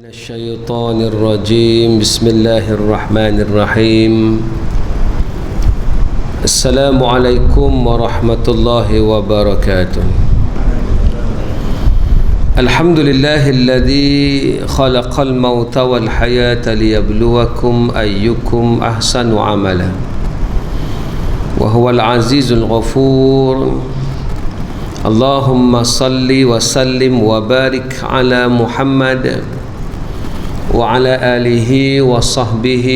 الشيطان الرجيم بسم الله الرحمن الرحيم السلام عليكم ورحمة الله وبركاته الحمد لله الذي خلق الموت والحياة ليبلوكم أيكم أحسن عملا وهو العزيز الغفور اللهم صل وسلم وبارك على محمد وعلى آله وصحبه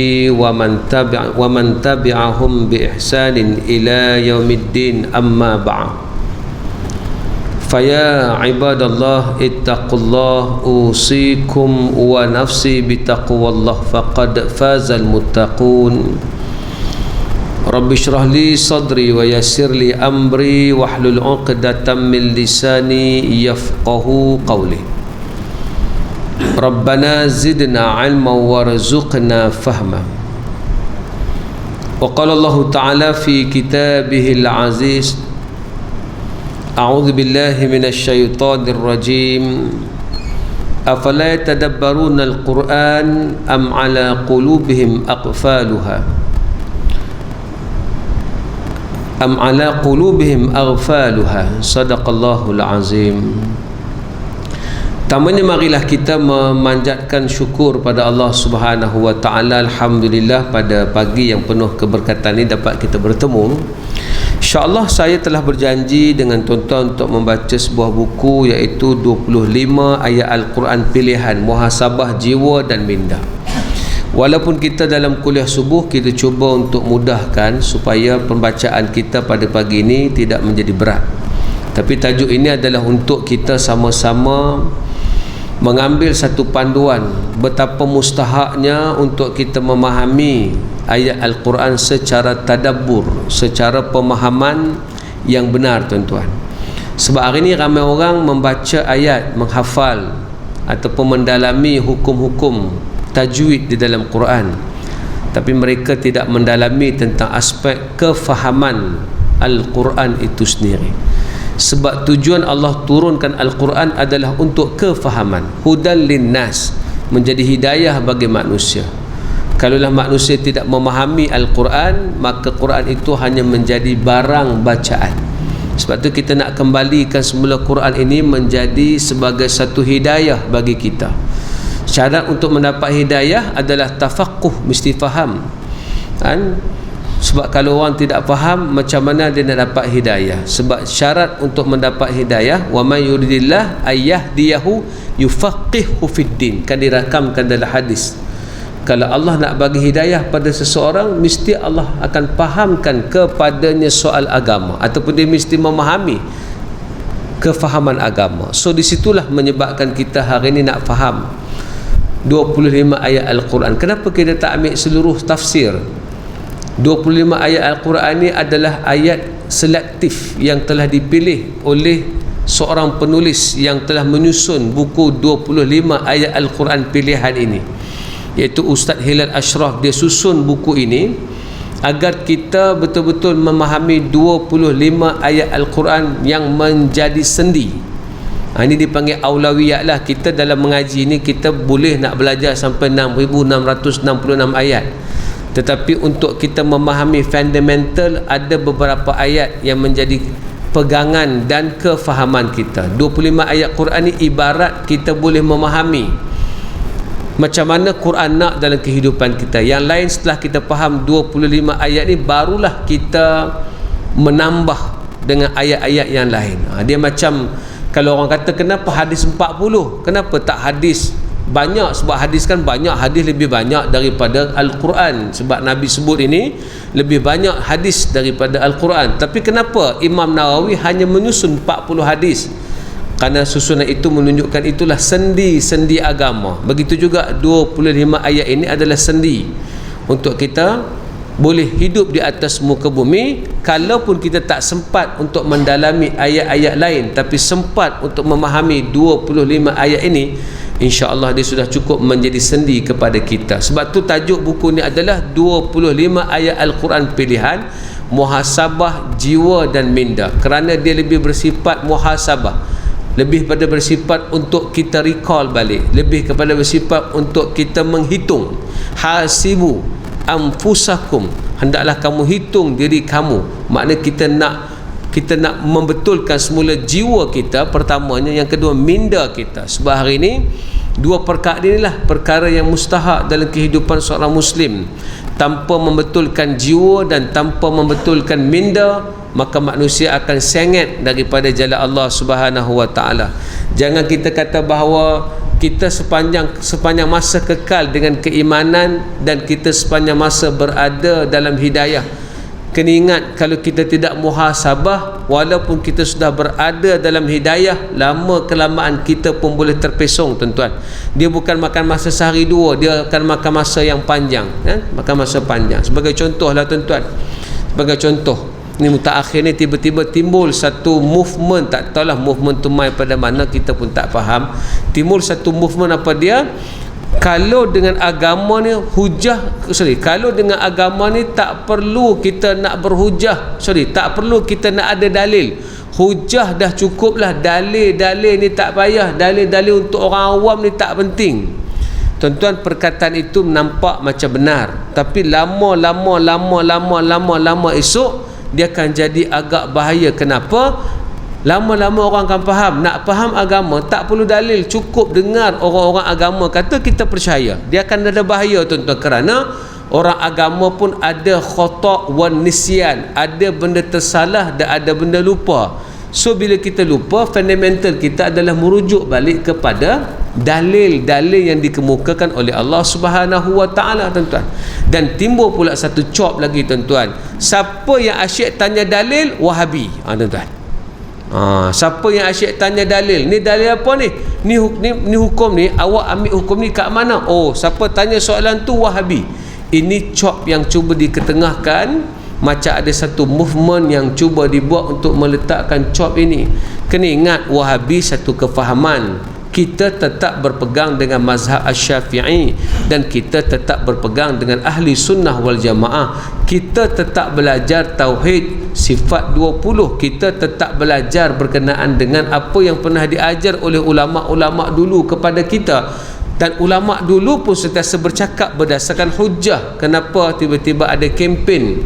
ومن تبعهم بإحسان إلى يوم الدين أما بعد فيا عباد الله اتقوا الله أوصيكم ونفسي بتقوى الله فقد فاز المتقون رب اشرح لي صدري ويسر لي أمري واحلل عقدة من لساني يفقه قولي ربنا زدنا علما وارزقنا فهما وقال الله تعالى في كتابه العزيز أعوذ بالله من الشيطان الرجيم أفلا يتدبرون القرآن أم على قلوبهم أقفالها أم على قلوبهم أغفالها صدق الله العظيم. Pertamanya marilah kita memanjatkan syukur pada Allah Subhanahu wa taala. Alhamdulillah pada pagi yang penuh keberkatan ini dapat kita bertemu. InsyaAllah saya telah berjanji dengan tuan-tuan untuk membaca sebuah buku iaitu 25 ayat Al-Quran pilihan muhasabah jiwa dan minda. Walaupun kita dalam kuliah subuh, kita cuba untuk mudahkan supaya pembacaan kita pada pagi ini tidak menjadi berat. Tapi tajuk ini adalah untuk kita sama-sama mengambil satu panduan betapa mustahaknya untuk kita memahami ayat Al-Quran secara tadabbur, secara pemahaman yang benar tuan-tuan. Sebab hari ini ramai orang membaca ayat, menghafal ataupun mendalami hukum-hukum tajwid di dalam Quran, tapi mereka tidak mendalami tentang aspek kefahaman Al-Quran itu sendiri. Sebab tujuan Allah turunkan Al-Quran adalah untuk kefahaman, hudan linnas, menjadi hidayah bagi manusia. Kalaulah manusia tidak memahami Al-Quran, maka Quran itu hanya menjadi barang bacaan. Sebab tu kita nak kembalikan semula Quran ini menjadi sebagai satu hidayah bagi kita. Syarat untuk mendapat hidayah adalah tafaqquh, mesti faham kan? Sebab kalau orang tidak faham, macam mana dia nak dapat hidayah? Sebab syarat untuk mendapat hidayah, wa may yuridillah ayyahdiyahu yufaqihu fiddin, kan dirakamkan dalam hadis. Kalau Allah nak bagi hidayah pada seseorang, mesti Allah akan fahamkan kepadanya soal agama, ataupun dia mesti memahami kefahaman agama. So disitulah menyebabkan kita hari ini nak faham 25 ayat Al-Quran. Kenapa kita tak ambil seluruh tafsir? 25 ayat Al-Quran ini adalah ayat selektif yang telah dipilih oleh seorang penulis yang telah menyusun buku 25 ayat Al-Quran pilihan ini, iaitu Ustaz Hilal Ashraf. Dia susun buku ini agar kita betul-betul memahami 25 ayat Al-Quran yang menjadi sendi. Ini dipanggil aulawiyat lah. Kita dalam mengaji ni kita boleh nak belajar sampai 6,666 ayat, tetapi untuk kita memahami fundamental, ada beberapa ayat yang menjadi pegangan dan kefahaman kita. 25 ayat Quran ni ibarat kita boleh memahami macam mana Quran nak dalam kehidupan kita. Yang lain setelah kita faham 25 ayat ni, barulah kita menambah dengan ayat-ayat yang lain. Dia macam kalau orang kata kenapa hadis 40, kenapa tak hadis banyak? Sebab hadis kan banyak, hadis lebih banyak daripada Al-Quran. Sebab Nabi sebut ini lebih banyak hadis daripada Al-Quran. Tapi kenapa Imam Nawawi hanya menyusun 40 hadis? Kerana susunan itu menunjukkan itulah sendi-sendi agama. Begitu juga 25 ayat ini adalah sendi untuk kita boleh hidup di atas muka bumi. Kalaupun kita tak sempat untuk mendalami ayat-ayat lain, tapi sempat untuk memahami 25 ayat ini, insya-Allah dia sudah cukup menjadi sendi kepada kita. Sebab tu tajuk buku ni adalah 25 ayat Al-Quran pilihan muhasabah jiwa dan minda, kerana dia lebih bersifat muhasabah, lebih pada bersifat untuk kita recall balik, lebih kepada bersifat untuk kita menghitung. Hasibu anfusakum, hendaklah kamu hitung diri kamu. Makna kita nak membetulkan semula jiwa kita, pertamanya. Yang kedua, minda kita. Sebab hari ini dua perkara inilah perkara yang mustahak dalam kehidupan seorang Muslim. Tanpa membetulkan jiwa dan tanpa membetulkan minda, maka manusia akan sengit daripada jalan Allah Subhanahu wa taala. Jangan kita kata bahawa kita sepanjang masa kekal dengan keimanan dan kita sepanjang masa berada dalam hidayah. Kena ingat, kalau kita tidak muhasabah, walaupun kita sudah berada dalam hidayah, lama kelamaan kita pun boleh terpesong, tuan-tuan. Dia bukan makan masa sehari dua, dia akan makan masa yang panjang, makan masa panjang. Sebagai contoh lah, tuan-tuan, sebagai contoh, ni mutaakhir ni tiba-tiba timbul satu movement, tak tahulah movement tu mai pada mana, kita pun tak faham. Timbul satu movement, apa dia? Kalau dengan agama ni kalau dengan agama ni tak perlu kita nak berhujah, tak perlu kita nak ada dalil. Hujah dah cukup lah, dalil ni tak payah, dalil untuk orang awam ni tak penting. Tuan-tuan, perkataan itu nampak macam benar, tapi lama esok dia akan jadi agak bahaya. Kenapa? Lama-lama orang akan faham. Nak faham agama tak perlu dalil, cukup dengar orang-orang agama kata, kita percaya. Dia akan ada bahaya, tuan-tuan, kerana orang agama pun ada khata' wan nisyan, ada benda tersalah dan ada benda lupa. So bila kita lupa, fundamental kita adalah merujuk balik kepada dalil-dalil yang dikemukakan oleh Allah Subhanahu wa taala, tuan-tuan. Dan timbul pula satu cop lagi, tuan-tuan. Siapa yang asyik tanya dalil, Wahabi. Tuan-tuan, siapa yang asyik tanya dalil, ni dalil apa ni? Ni hukum ni, awak ambil hukum ni kat mana? Oh, siapa tanya soalan tu, Wahabi. Ini cop yang cuba diketengahkan. Macam ada satu movement yang cuba dibuat untuk meletakkan cop ini. Kena ingat, Wahabi satu kefahaman. Kita tetap berpegang dengan mazhab Asy-Syafi'i dan kita tetap berpegang dengan ahli sunnah wal jamaah. Kita tetap belajar tauhid sifat 20. Kita tetap belajar berkenaan dengan apa yang pernah diajar oleh ulama-ulama dulu kepada kita. Dan ulama dulu pun sentiasa bercakap berdasarkan hujah. Kenapa tiba-tiba ada kempen?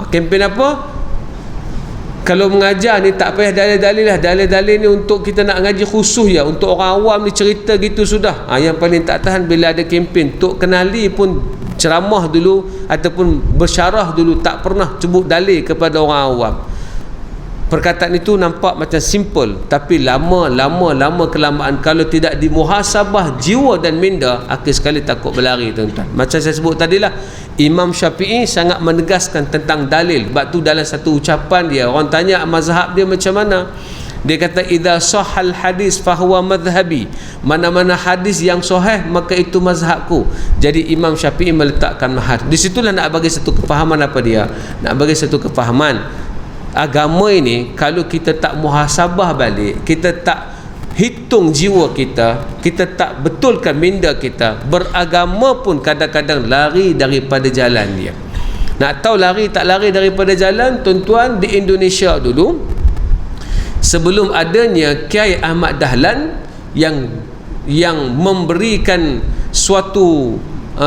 Kempen apa? Kalau mengajar ni tak payah dalil-dalil lah. Dalil-dalil ni untuk kita nak ngaji khusus ya. Untuk orang awam ni cerita gitu sudah. Yang paling tak tahan bila ada kempen. Tok Kenali pun ceramah dulu ataupun bersyarah dulu, tak pernah sebut dalil kepada orang awam. Perkataan itu nampak macam simple, tapi lama kelamaan kalau tidak dimuhasabah jiwa dan minda, akhir sekali takut berlari, tuan-tuan. Macam saya sebut tadilah, Imam Syafi'i sangat menegaskan tentang dalil. Sebab tu dalam satu ucapan dia, orang tanya mazhab dia macam mana, dia kata idza sahal hadis fahuwa madhhabi. Mana-mana hadis yang sahih maka itu mazhabku. Jadi Imam Syafi'i meletakkan mahar. Di situlah nak bagi satu kefahaman. Apa dia? Nak bagi satu kefahaman. Agama ini kalau kita tak muhasabah balik, kita tak hitung jiwa kita, kita tak betulkan minda kita, beragama pun kadang-kadang lari daripada jalan dia. Nak tahu lari tak lari daripada jalan, tuan-tuan, di Indonesia dulu, sebelum adanya Kiai Ahmad Dahlan yang memberikan suatu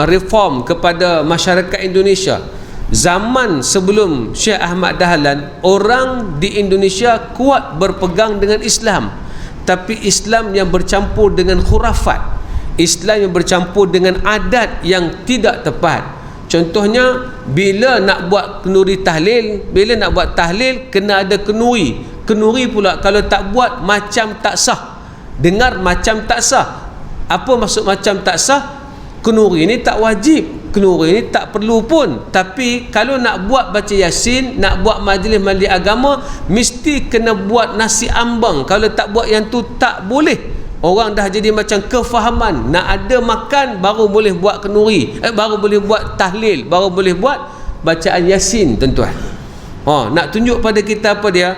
reform kepada masyarakat Indonesia, zaman sebelum Syekh Ahmad Dahlan, orang di Indonesia kuat berpegang dengan Islam, tapi Islam yang bercampur dengan khurafat, Islam yang bercampur dengan adat yang tidak tepat. Contohnya, bila nak buat kenduri tahlil, bila nak buat tahlil kena ada kenuri. Kenuri pula kalau tak buat macam tak sah. Dengar macam tak sah. Apa maksud macam tak sah? Kenuri ni tak wajib, kenuri ni tak perlu pun. Tapi kalau nak buat baca Yasin, nak buat majlis-majlis agama, mesti kena buat nasi ambang. Kalau tak buat yang tu tak boleh. Orang dah jadi macam kefahaman, nak ada makan baru boleh buat kenuri, baru boleh buat tahlil, baru boleh buat bacaan Yasin, tuan-tuan. Nak tunjuk pada kita apa dia?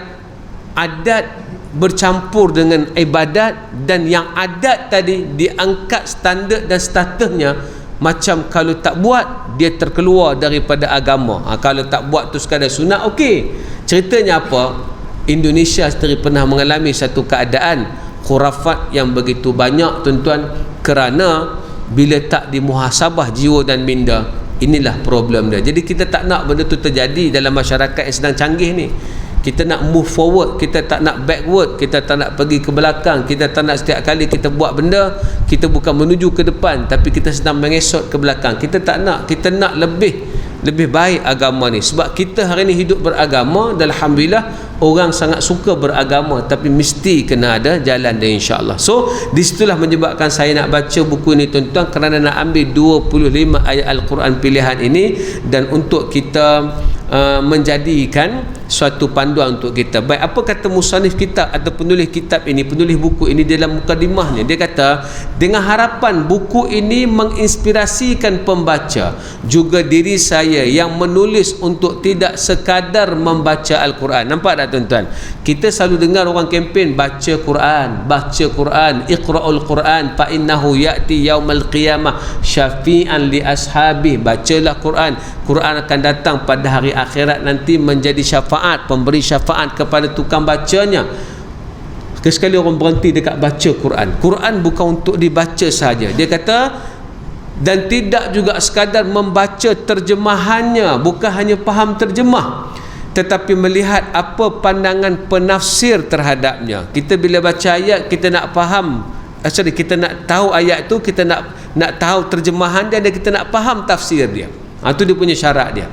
Adat bercampur dengan ibadat, dan yang adat tadi diangkat standard dan statusnya macam kalau tak buat dia terkeluar daripada agama. Kalau tak buat tu sekadar sunat, okey. Ceritanya apa? Indonesia sendiri pernah mengalami satu keadaan khurafat yang begitu banyak tuan-tuan, kerana bila tak dimuhasabah jiwa dan minda, inilah problem dia. Jadi kita tak nak benda tu terjadi dalam masyarakat yang sedang canggih ni. Kita nak move forward, kita tak nak backward, kita tak nak pergi ke belakang, kita tak nak setiap kali kita buat benda, kita bukan menuju ke depan, tapi kita sedang mengesot ke belakang. Kita tak nak, kita nak lebih baik agama ni. Sebab kita hari ni hidup beragama, dan alhamdulillah orang sangat suka beragama, tapi mesti kena ada jalan dia, insya-Allah. So disitulah menyebabkan saya nak baca buku ini tuan-tuan, kerana nak ambil 25 ayat Al-Quran pilihan ini, dan untuk kita menjadikan suatu panduan untuk kita. Baik, apa kata musannif kitab atau penulis kitab ini, penulis buku ini dalam mukadimahnya? Dia kata, dengan harapan buku ini menginspirasikan pembaca, juga diri saya yang menulis, untuk tidak sekadar membaca Al-Quran. Nampak tak tuan-tuan? Kita selalu dengar orang kempen baca Quran, iqra'ul Quran fa innahu ya'ti yaumal qiyamah syafi'an li ashabi. Bacalah Quran, Quran akan datang pada hari akhirat nanti menjadi syafaat, pemberi syafaat kepada tukang bacanya. Sekali orang berhenti dekat baca Quran. Quran bukan untuk dibaca saja. Dia kata, dan tidak juga sekadar membaca terjemahannya, bukan hanya faham terjemah, tetapi melihat apa pandangan penafsir terhadapnya. Kita bila baca ayat, kita nak faham, kita nak tahu ayat tu, kita nak tahu terjemahan dia, dan kita nak faham tafsir dia. Itu dia punya syarat dia.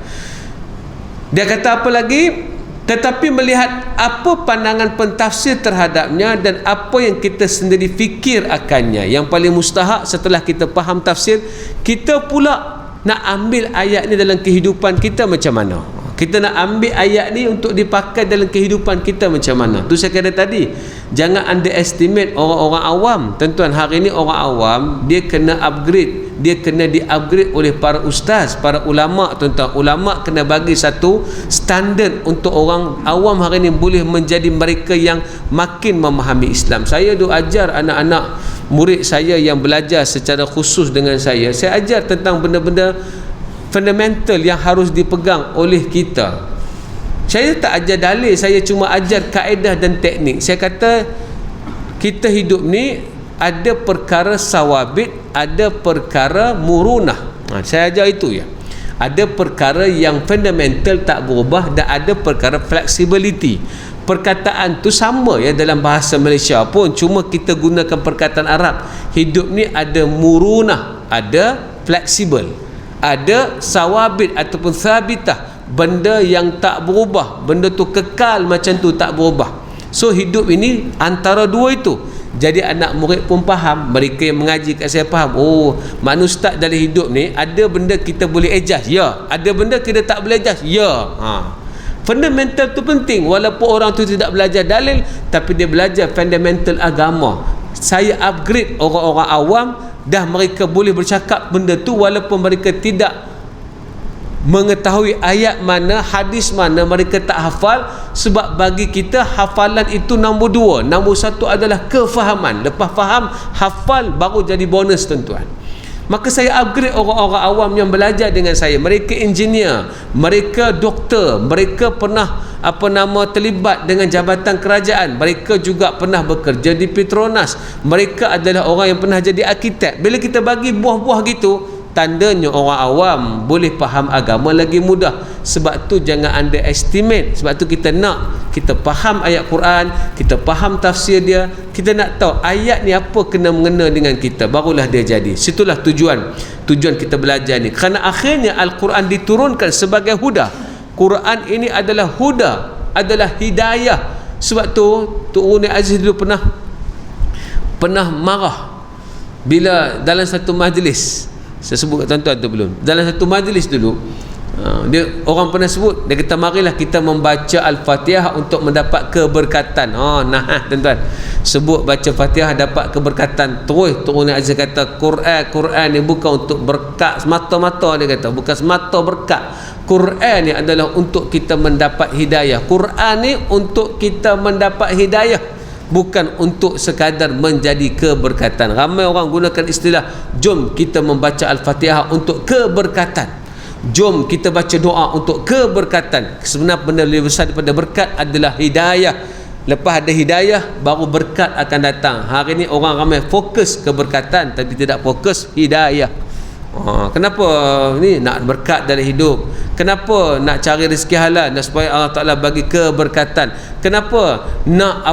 Dia kata apa lagi? Tetapi melihat apa pandangan pentafsir terhadapnya, dan apa yang kita sendiri fikir akannya. Yang paling mustahak setelah kita faham tafsir, kita pula nak ambil ayat ni dalam kehidupan kita macam mana. Kita nak ambil ayat ni untuk dipakai dalam kehidupan kita macam mana. Tu saya kata tadi, jangan underestimate orang-orang awam. Tuan-tuan, hari ni orang awam, dia kena upgrade, dia kena di-upgrade oleh para ustaz, para ulama. Tuan-tuan, ulama kena bagi satu standard untuk orang awam hari ni boleh menjadi mereka yang makin memahami Islam. Saya duk ajar anak-anak murid saya yang belajar secara khusus dengan saya ajar tentang benda-benda fundamental yang harus dipegang oleh kita. Saya tak ajar dalil, saya cuma ajar kaedah dan teknik. Saya kata, kita hidup ni ada perkara sawabit, ada perkara murunah. Saya ajar itu ya. Ada perkara yang fundamental tak berubah, dan ada perkara flexibility. Perkataan tu sama ya dalam bahasa Malaysia pun, cuma kita gunakan perkataan Arab. Hidup ni ada murunah, ada fleksibel, ada sawabit ataupun thabitah, benda yang tak berubah, benda tu kekal macam tu, tak berubah. So hidup ini antara dua itu. Jadi anak murid pun faham, mereka yang mengaji kat saya faham. Oh, makna ustaz dalam hidup ni ada benda kita boleh adjust, ya. Ada benda kita tak boleh adjust, ya. Fundamental tu penting. Walaupun orang tu tidak belajar dalil, tapi dia belajar fundamental agama. Saya upgrade orang-orang awam, dah mereka boleh bercakap benda tu walaupun mereka tidak mengetahui ayat mana, hadis mana, mereka tak hafal. Sebab bagi kita hafalan itu nombor dua. Nombor satu adalah kefahaman. Lepas faham, hafal baru jadi bonus tuan-tuan. Maka saya upgrade orang-orang awam yang belajar dengan saya. Mereka engineer, mereka doktor, mereka pernah terlibat dengan jabatan kerajaan, mereka juga pernah bekerja di Petronas, mereka adalah orang yang pernah jadi arkitek. Bila kita bagi buah-buah gitu, tandanya orang awam boleh faham agama lagi mudah. Sebab tu jangan underestimate. Sebab tu kita faham ayat Quran, kita faham tafsir dia, kita nak tahu ayat ni apa kena mengena dengan kita, barulah dia jadi. Situlah tujuan kita belajar ni. Kerana akhirnya Al-Quran diturunkan sebagai huda. Quran ini adalah huda, adalah hidayah. Sebab tu Tok Runi Aziz dulu pernah marah bila dalam satu majlis, saya sebut kat tuan-tuan tu belum, dalam satu majlis dulu, dia orang pernah sebut, dia kata marilah kita membaca Al-Fatihah untuk mendapat keberkatan. Tuan-tuan, sebut baca Fatihah dapat keberkatan. Terus Tok Runi Aziz kata, Quran ni bukan untuk berkat semata-mata. Dia kata bukan semata berkat. Quran ni adalah untuk kita mendapat hidayah. Quran ni untuk kita mendapat hidayah, bukan untuk sekadar menjadi keberkatan. Ramai orang gunakan istilah, jom kita membaca Al-Fatihah untuk keberkatan, jom kita baca doa untuk keberkatan. Sebenarnya benda lebih besar daripada berkat adalah hidayah. Lepas ada hidayah, baru berkat akan datang. Hari ni orang ramai fokus keberkatan tapi tidak fokus hidayah. Kenapa ni nak berkat dalam hidup? Kenapa nak cari rezeki halal, nak supaya Allah Ta'ala bagi keberkatan? Kenapa nak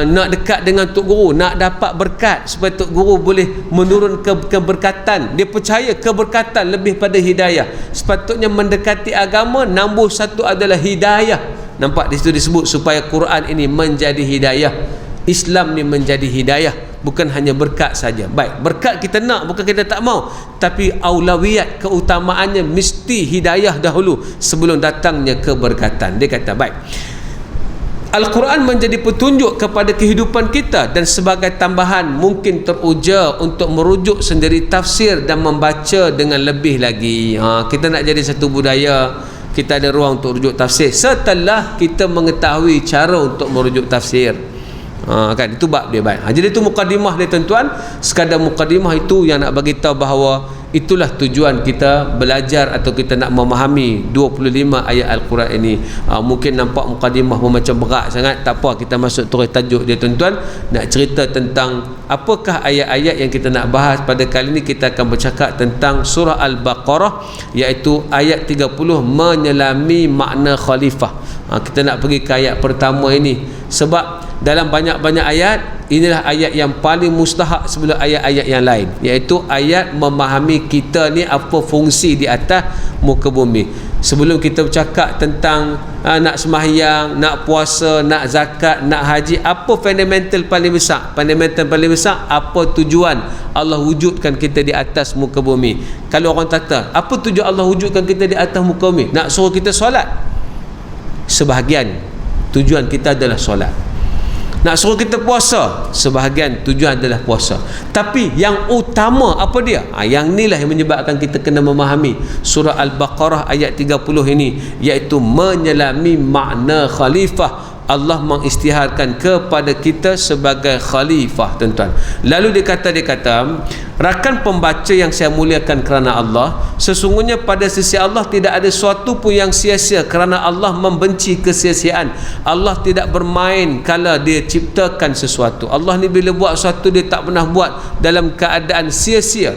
nak dekat dengan Tok Guru, nak dapat berkat supaya Tok Guru boleh menurun keberkatan? Dia percaya keberkatan lebih pada hidayah. Sepatutnya mendekati agama, nombor satu adalah hidayah. Nampak di situ disebut supaya Quran ini menjadi hidayah, Islam ni menjadi hidayah, bukan hanya berkat saja. Baik, berkat kita nak, bukan kita tak mau, tapi aulawiyat, keutamaannya mesti hidayah dahulu sebelum datangnya keberkatan. Dia kata, baik, Al-Quran menjadi petunjuk kepada kehidupan kita, dan sebagai tambahan mungkin teruja untuk merujuk sendiri tafsir dan membaca dengan lebih lagi. Kita nak jadi satu budaya, kita ada ruang untuk rujuk tafsir setelah kita mengetahui cara untuk merujuk tafsir. Kan itu bab dia, baik. Jadi itu mukadimah dia tuan-tuan. Sekadar mukadimah itu yang nak bagi tahu bahawa itulah tujuan kita belajar atau kita nak memahami 25 ayat Al-Quran ini. Mungkin nampak mukadimah macam berat sangat, tak apa, kita masuk terus tajuk dia tuan-tuan. Nak cerita tentang apakah ayat-ayat yang kita nak bahas pada kali ini. Kita akan bercakap tentang surah Al-Baqarah, iaitu ayat 30, menyelami makna khalifah. Kita nak pergi ke ayat pertama ini sebab dalam banyak-banyak ayat, inilah ayat yang paling mustahak sebelum ayat-ayat yang lain, iaitu ayat memahami kita ni apa fungsi di atas muka bumi. Sebelum kita bercakap tentang nak sembahyang, nak puasa, nak zakat, nak haji, apa fundamental paling besar? Fundamental paling besar, apa tujuan Allah wujudkan kita di atas muka bumi? Kalau orang kata, apa tujuan Allah wujudkan kita di atas muka bumi? Nak suruh kita solat? Sebahagian tujuan kita adalah solat. Nak suruh kita puasa, sebahagian tujuan adalah puasa. Tapi yang utama apa dia? Yang inilah yang menyebabkan kita kena memahami surah Al-Baqarah ayat 30 ini, iaitu menyelami makna khalifah. Allah mengisytiharkan kepada kita sebagai khalifah, tuan-tuan. Lalu dia kata, rakan pembaca yang saya muliakan kerana Allah, sesungguhnya pada sisi Allah tidak ada sesuatu pun yang sia-sia, kerana Allah membenci kesia-siaan. Allah tidak bermain kala dia ciptakan sesuatu. Allah ni bila buat sesuatu, dia tak pernah buat dalam keadaan sia-sia.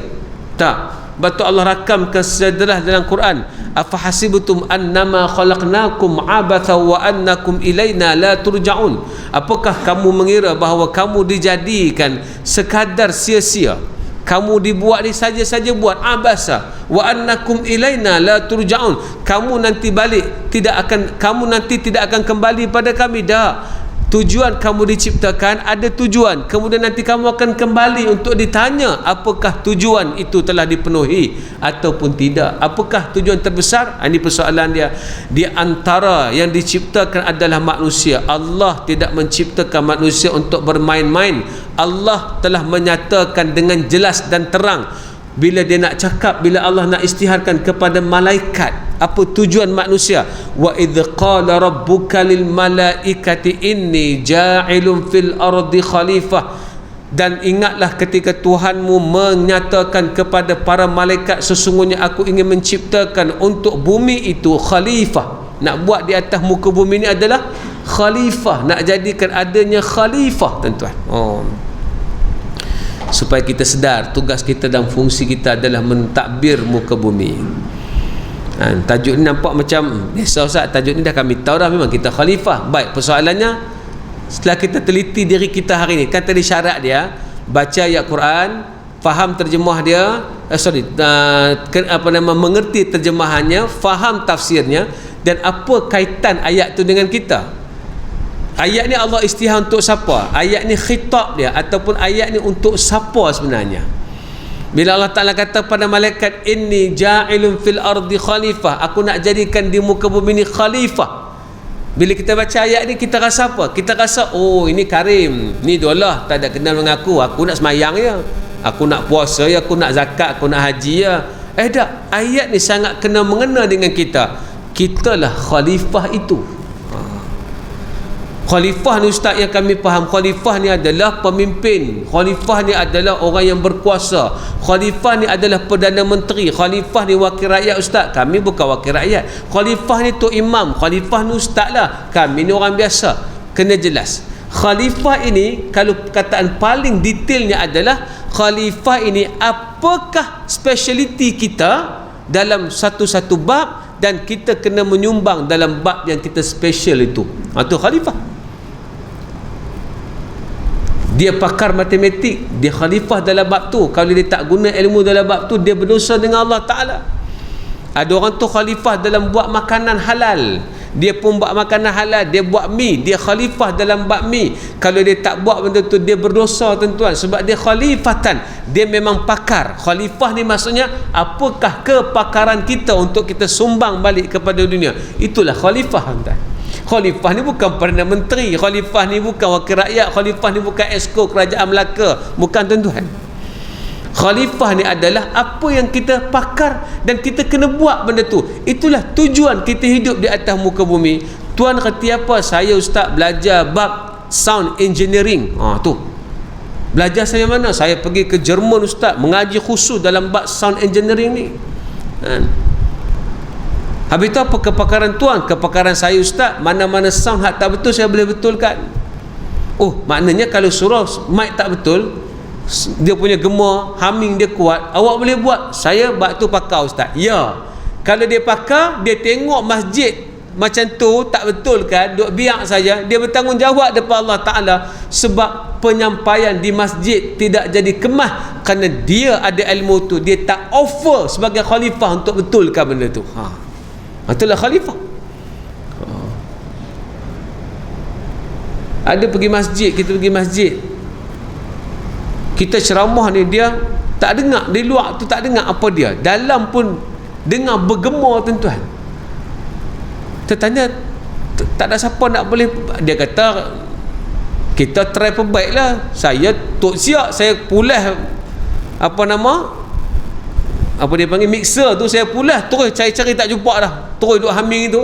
Tak. Betul, Allah rakamkan sejarah dalam Quran. Afahasibtum annama khalaqnakum abatha wa annakum ilaina la turja'un. Apakah kamu mengira bahawa kamu dijadikan sekadar sia-sia? Kamu dibuat ni saja-saja buat, abasa wa annakum ilaina la turja'un. Kamu nanti tidak akan kembali pada kami. Dah. Tujuan kamu diciptakan, ada tujuan, kemudian nanti kamu akan kembali untuk ditanya apakah tujuan itu telah dipenuhi ataupun tidak. Apakah tujuan terbesar? Ini persoalan dia. Di antara yang diciptakan adalah manusia. Allah tidak menciptakan manusia untuk bermain-main. Allah telah menyatakan dengan jelas dan terang. Bila dia nak cakap, bila Allah nak isytiharkan kepada malaikat apa tujuan manusia, wa idh qala rabbuka lil malaikati inni ja'ilun fil ardi khalifah, dan ingatlah ketika Tuhanmu menyatakan kepada para malaikat, sesungguhnya aku ingin menciptakan untuk bumi itu khalifah. Nak buat di atas muka bumi ini adalah khalifah, nak jadikan adanya khalifah, tuan-tuan. Supaya kita sedar tugas kita dan fungsi kita adalah mentadbir muka bumi. Tajuk ni nampak macam biasa, Ustaz, tajuk ni dah kami tahu dah, memang kita khalifah. Baik, persoalannya setelah kita teliti diri kita hari ni, kan tadi syarat dia baca ayat Quran, faham terjemah dia, mengerti terjemahannya, faham tafsirnya, dan apa kaitan ayat tu dengan kita. Ayat ni Allah isytihar untuk siapa? Ayat ni khitab dia, ataupun ayat ni untuk siapa sebenarnya? Bila Allah Ta'ala kata pada malaikat, inni ja'ilun fil ardi khalifah, aku nak jadikan di muka bumi ni khalifah. Bila kita baca ayat ni, kita rasa apa? Kita rasa, oh ini Karim, ni dolah, tak ada kenal dengan aku nak semayang ya, aku nak puasa ya, aku nak zakat, aku nak haji ya. Tak, ayat ni sangat kena mengena dengan kita. Kitalah khalifah itu. Khalifah ni ustaz yang kami faham, khalifah ni adalah pemimpin, khalifah ni adalah orang yang berkuasa, khalifah ni adalah Perdana Menteri, khalifah ni wakil rakyat. Ustaz, kami bukan wakil rakyat. Khalifah ni tu imam, khalifah ni ustaz lah, kami ni orang biasa. Kena jelas. Khalifah ini, kalau perkataan paling detailnya adalah khalifah ini apakah speciality kita dalam satu-satu bab, dan kita kena menyumbang dalam bab yang kita special itu. Itu khalifah. Dia pakar matematik, dia khalifah dalam bab tu. Kalau dia tak guna ilmu dalam bab tu, dia berdosa dengan Allah Ta'ala. Ada orang tu khalifah dalam buat makanan halal, dia pun buat makanan halal, dia buat mi, dia khalifah dalam bab mi. Kalau dia tak buat benda tu, dia berdosa tuan-tuan, sebab dia khalifatan, dia memang pakar. Khalifah ni maksudnya apakah kepakaran kita untuk kita sumbang balik kepada dunia. Itulah khalifah tuan-tuan. Khalifah ni bukan Perdana Menteri, khalifah ni bukan wakil rakyat, khalifah ni bukan esko kerajaan Melaka, bukan tuan-tuan. Khalifah ni adalah apa yang kita pakar dan kita kena buat benda tu. Itulah tujuan kita hidup di atas muka bumi. Tuan kerti apa? Saya ustaz belajar bab sound engineering. Tu. Belajar saya mana? Saya pergi ke Jerman ustaz, mengaji khusus dalam bab sound engineering ni. Habis tu apa kepakaran tuan? Kepakaran saya ustaz, mana-mana sound hak tak betul saya boleh betulkan. Oh, maknanya kalau surau mic tak betul, dia punya gema, humming dia kuat, awak boleh buat. Saya bab tu pakar ustaz. Ya. Kalau dia pakar, dia tengok masjid macam tu tak betul kan, duk biak saja, dia bertanggungjawab depan Allah Ta'ala, sebab penyampaian di masjid tidak jadi kemah kerana dia ada ilmu tu, dia tak offer sebagai khalifah untuk betulkan benda tu. Itulah khalifah. Ada pergi masjid, kita pergi masjid, kita ceramah ni, dia tak dengar, di luar tu tak dengar apa dia, dalam pun dengar bergema tuan-tuan. Tertanya, tak ada siapa nak boleh. Dia kata, kita try perbaik lah. Saya tok siap, saya pulas apa dia panggil, mixer tu saya pulas, terus cari-cari tak jumpa dah, terus duduk humming tu.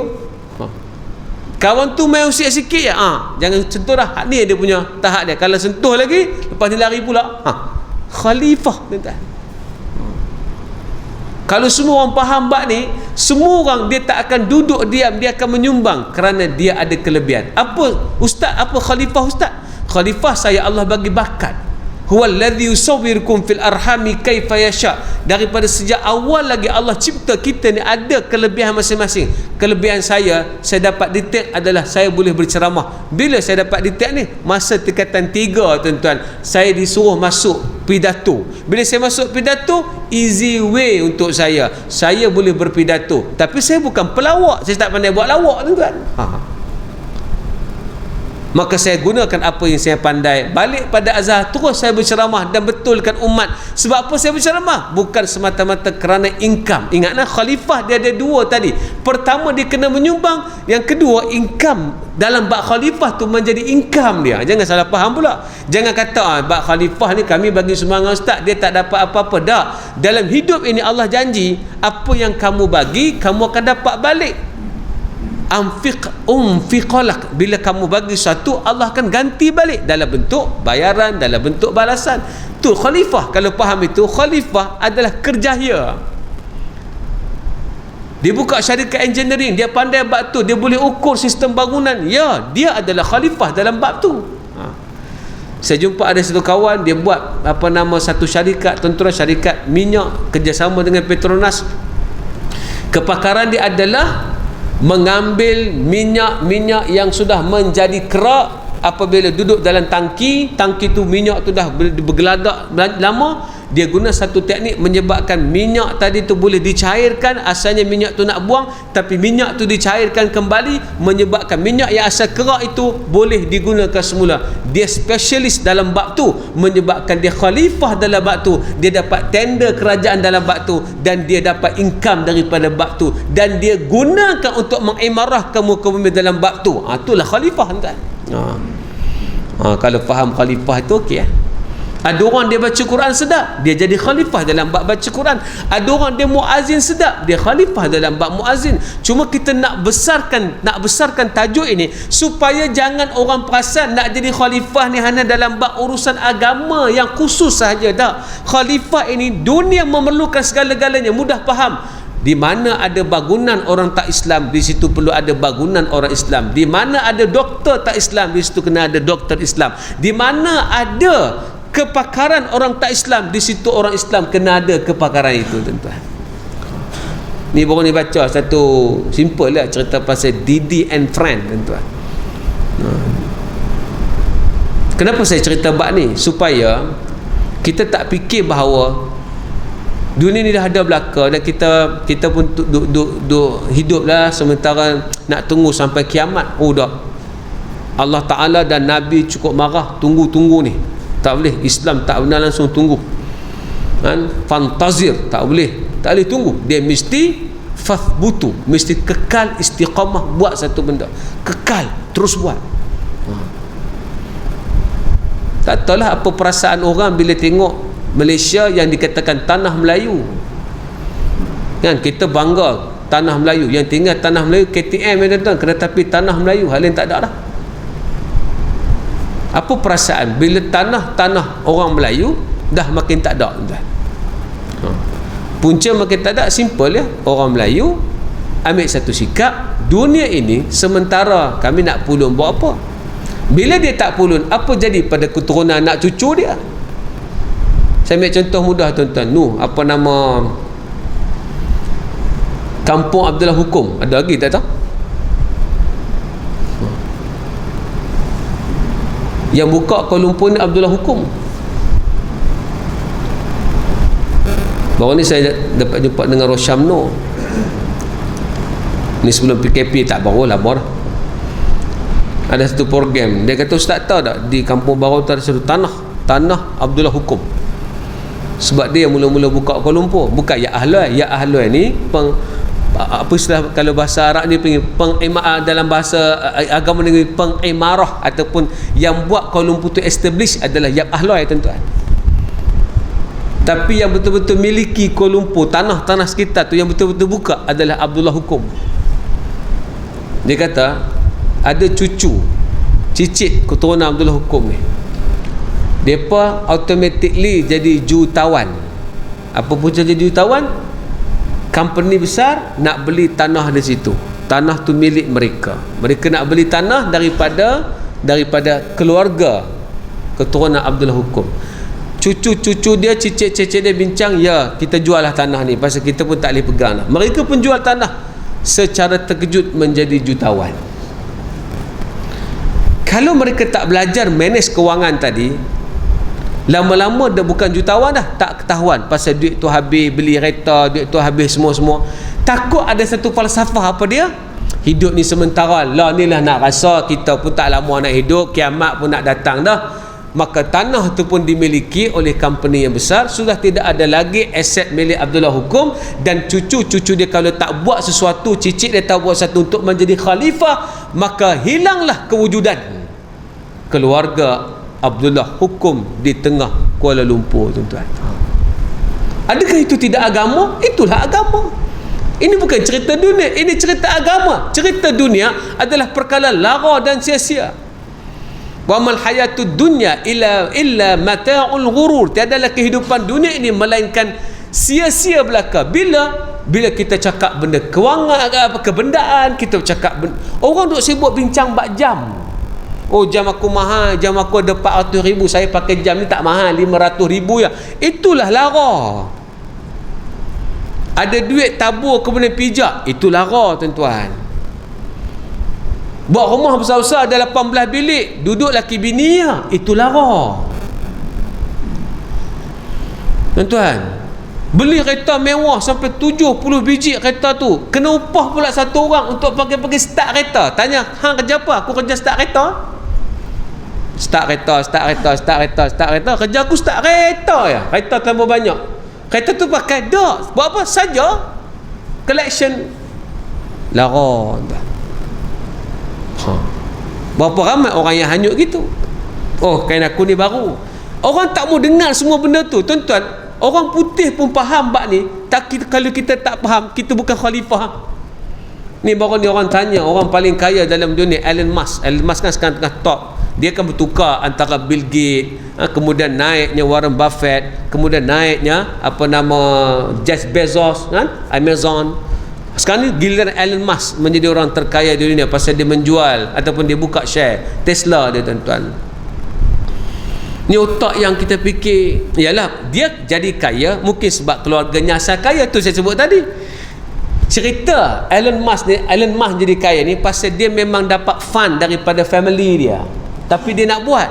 Kawan tu main usik sikit je, jangan sentuh dah, hak ni dia punya tahap dia. Kalau sentuh lagi, lepas ni lari pula. Khalifah tuan-tuan. Kalau semua orang faham bab ni, semua orang dia tak akan duduk diam, dia akan menyumbang kerana dia ada kelebihan. Apa ustaz? Apa khalifah ustaz? Khalifah saya Allah bagi bakat. Huwallazi yusawwirukum fil arhami kaifa yasha. Daripada sejak awal lagi Allah cipta kita ni ada kelebihan masing-masing. Kelebihan saya dapat detect adalah saya boleh berceramah. Bila saya dapat detect ni? Masa tingkatan 3 tuan-tuan, saya disuruh masuk pidato. Bila saya masuk pidato, easy way untuk saya boleh berpidato. Tapi saya bukan pelawak, saya tak pandai buat lawak tuan-tuan. Maka saya gunakan apa yang saya pandai, balik pada azhar, terus saya berceramah dan betulkan umat. Sebab apa saya berceramah? Bukan semata-mata kerana income. Ingatlah khalifah dia ada dua tadi. Pertama dia kena menyumbang, yang kedua income. Dalam bab khalifah tu menjadi income dia. Jangan salah faham pula. Jangan kata bab khalifah ni kami bagi sumbangan ustaz, dia tak dapat apa-apa. Tak. Dalam hidup ini Allah janji, apa yang kamu bagi, kamu akan dapat balik. Unfiqalak, bila kamu bagi satu, Allah akan ganti balik dalam bentuk bayaran, dalam bentuk balasan. Tu khalifah. Kalau faham itu, khalifah adalah kerjaya. Dia buka syarikat engineering, dia pandai bab tu, dia boleh ukur sistem bangunan, ya, dia adalah khalifah dalam bab tu. Saya jumpa ada satu kawan, dia buat satu syarikat, tuan-tuan, syarikat minyak kerjasama dengan Petronas. Kepakaran dia adalah mengambil minyak yang sudah menjadi kerak. Apabila duduk dalam tangki tu minyak tu dah bergelagak lama, dia guna satu teknik menyebabkan minyak tadi tu boleh dicairkan. Asalnya minyak tu nak buang, tapi minyak tu dicairkan kembali, menyebabkan minyak yang asal kerak itu boleh digunakan semula. Dia spesialis dalam bab tu, menyebabkan dia khalifah dalam bab tu. Dia dapat tender kerajaan dalam bab tu, dan dia dapat income daripada bab tu, dan dia gunakan untuk mengimarahkan muka bumi dalam bab tu. Itulah khalifah tuan. Kalau faham khalifah itu okey. Ada orang dia baca Quran sedap, dia jadi khalifah dalam bab baca Quran. Ada orang dia muazzin sedap, dia khalifah dalam bab muazzin. Cuma kita nak besarkan tajuk ini supaya jangan orang perasan nak jadi khalifah ni hanya dalam bab urusan agama yang khusus sahaja. Tak, khalifah ini dunia memerlukan segala-galanya. Mudah faham. Di mana ada bangunan orang tak Islam, di situ perlu ada bangunan orang Islam. Di mana ada doktor tak Islam, di situ kena ada doktor Islam. Di mana ada kepakaran orang tak Islam, di situ orang Islam kena ada kepakaran itu, tuan-tuan. Ni baru ni baca satu simple lah cerita pasal Didi and Friend, tuan-tuan. Kenapa saya cerita bab ni? Supaya kita tak fikir bahawa dunia ni dah ada belaka dan kita pun duk hiduplah sementara nak tunggu sampai kiamat. Oh dah, Allah Ta'ala dan Nabi cukup marah, tunggu ni. Tak boleh, Islam tak benar langsung tunggu kan? Fantazir, tak boleh tunggu. Dia mesti fathbutu, mesti kekal istiqamah buat satu benda, kekal terus buat. Tak tahulah apa perasaan orang bila tengok Malaysia yang dikatakan tanah Melayu kan. Kita bangga tanah Melayu, yang tinggal tanah Melayu KTM ya tuan, keretapi tanah Melayu, hal lain tak ada dah. Apa perasaan bila tanah orang Melayu dah makin tak ada, tuan? Punca makin tak ada, simple ya. Orang Melayu ambil satu sikap, dunia ini sementara kami nak pulun buat apa? Bila dia tak pulun, apa jadi pada keturunan anak cucu dia? Saya ambil contoh mudah, tuan-tuan. Apa nama Kampung Abdullah Hukum, ada lagi tak tahu? Yang buka Kuala Lumpur ni Abdullah Hukum. Baru ni saya dapat jumpa dengan Roshamno. Ni sebelum PKP, tak baru lah, ada satu program. Dia kata, Ustaz tahu tak, di Kampung Baru tu ada satu tanah Abdullah Hukum. Sebab dia mula-mula buka Kuala Lumpur. Bukan Ya Ahlul. Ya Ahlul ni apa istilah kalau bahasa Arab ni dalam bahasa agama negeri, pengimarah, ataupun yang buat Kuala Lumpur tu establish adalah Ya Ahlul, tuan-tuan. Tapi yang betul-betul miliki Kuala Lumpur, tanah-tanah sekitar tu yang betul-betul buka adalah Abdullah Hukum. Dia kata ada cicit keturunan Abdullah Hukum ni, mereka automatically jadi jutawan. Apa punca jadi jutawan? Company besar nak beli tanah di situ. Tanah tu milik mereka. Mereka nak beli tanah daripada keluarga keturunan Abdullah Hukum. Cucu-cucu dia, cicit-cicit dia bincang, ya kita jual lah tanah ni, pasal kita pun tak boleh pegang lah. Mereka pun jual tanah, secara terkejut menjadi jutawan. Kalau mereka tak belajar manage kewangan tadi, lama-lama dah bukan jutawan dah, tak ketahuan pasal duit tu habis beli kereta, duit tu habis semua-semua. Takut ada satu falsafah, apa dia? Hidup ni sementara lah, ni lah nak rasa kita pun tak lama nak hidup, kiamat pun nak datang dah. Maka tanah tu pun dimiliki oleh company yang besar, sudah tidak ada lagi aset milik Abdullah Hukum. Dan cucu-cucu dia kalau tak buat sesuatu, cicit dia tak buat sesuatu untuk menjadi khalifah, maka hilanglah kewujudan keluarga Abdullah Hukum di tengah Kuala Lumpur, tuan-tuan. Adakah itu tidak agama? Itulah agama. Ini bukan cerita dunia, ini cerita agama. Cerita dunia adalah perkara lara dan sia-sia. Wa mal hayatud dunya illa mata'ul ghurur. Tiadalah kehidupan dunia ini melainkan sia-sia belaka. Bila kita cakap benda kewangan, apa kebendaan, kita cakap orang duk sibuk bincang bab jam. Oh, jam aku mahal, jam aku ada 400,000, saya pakai jam ni tak mahal, 500,000 ya. Itulah lara. Ada duit tabur kemudian pijak, itu lara, tuan-tuan. Buat rumah besar-besar ada 18 bilik, duduk laki bini ya, itu lara, tuan-tuan. Beli kereta mewah sampai 70 biji kereta tu, kena upah pula satu orang untuk pergi start kereta. Tanya, hang kerja apa? Aku kerja start kereta. Start kereta. Kerja aku start kereta ya. Kereta tambah banyak. Kereta tu pakai dak. Buat apa saja? Collection. Lara. Berapa ramai orang yang hanyut gitu. Oh, kain aku ni baru. Orang tak mau dengar semua benda tu. Tuan-tuan, orang putih pun faham bab ni. Kalau kita tak faham, kita bukan khalifah. Ni baru ni orang tanya, orang paling kaya dalam dunia, Elon Musk. Elon Musk kan sekarang tengah top. Dia akan bertukar antara Bill Gates, kemudian naiknya Warren Buffett, kemudian naiknya Jeff Bezos kan, Amazon. Sekarang ni giliran Elon Musk menjadi orang terkaya di dunia pasal dia menjual ataupun dia buka share Tesla dia, tuan-tuan. Ni otak yang kita fikir, ialah dia jadi kaya mungkin sebab keluarganya asal kaya, tu saya sebut tadi. Cerita Elon Musk jadi kaya ni pasal dia memang dapat fund daripada family dia, tapi dia nak buat.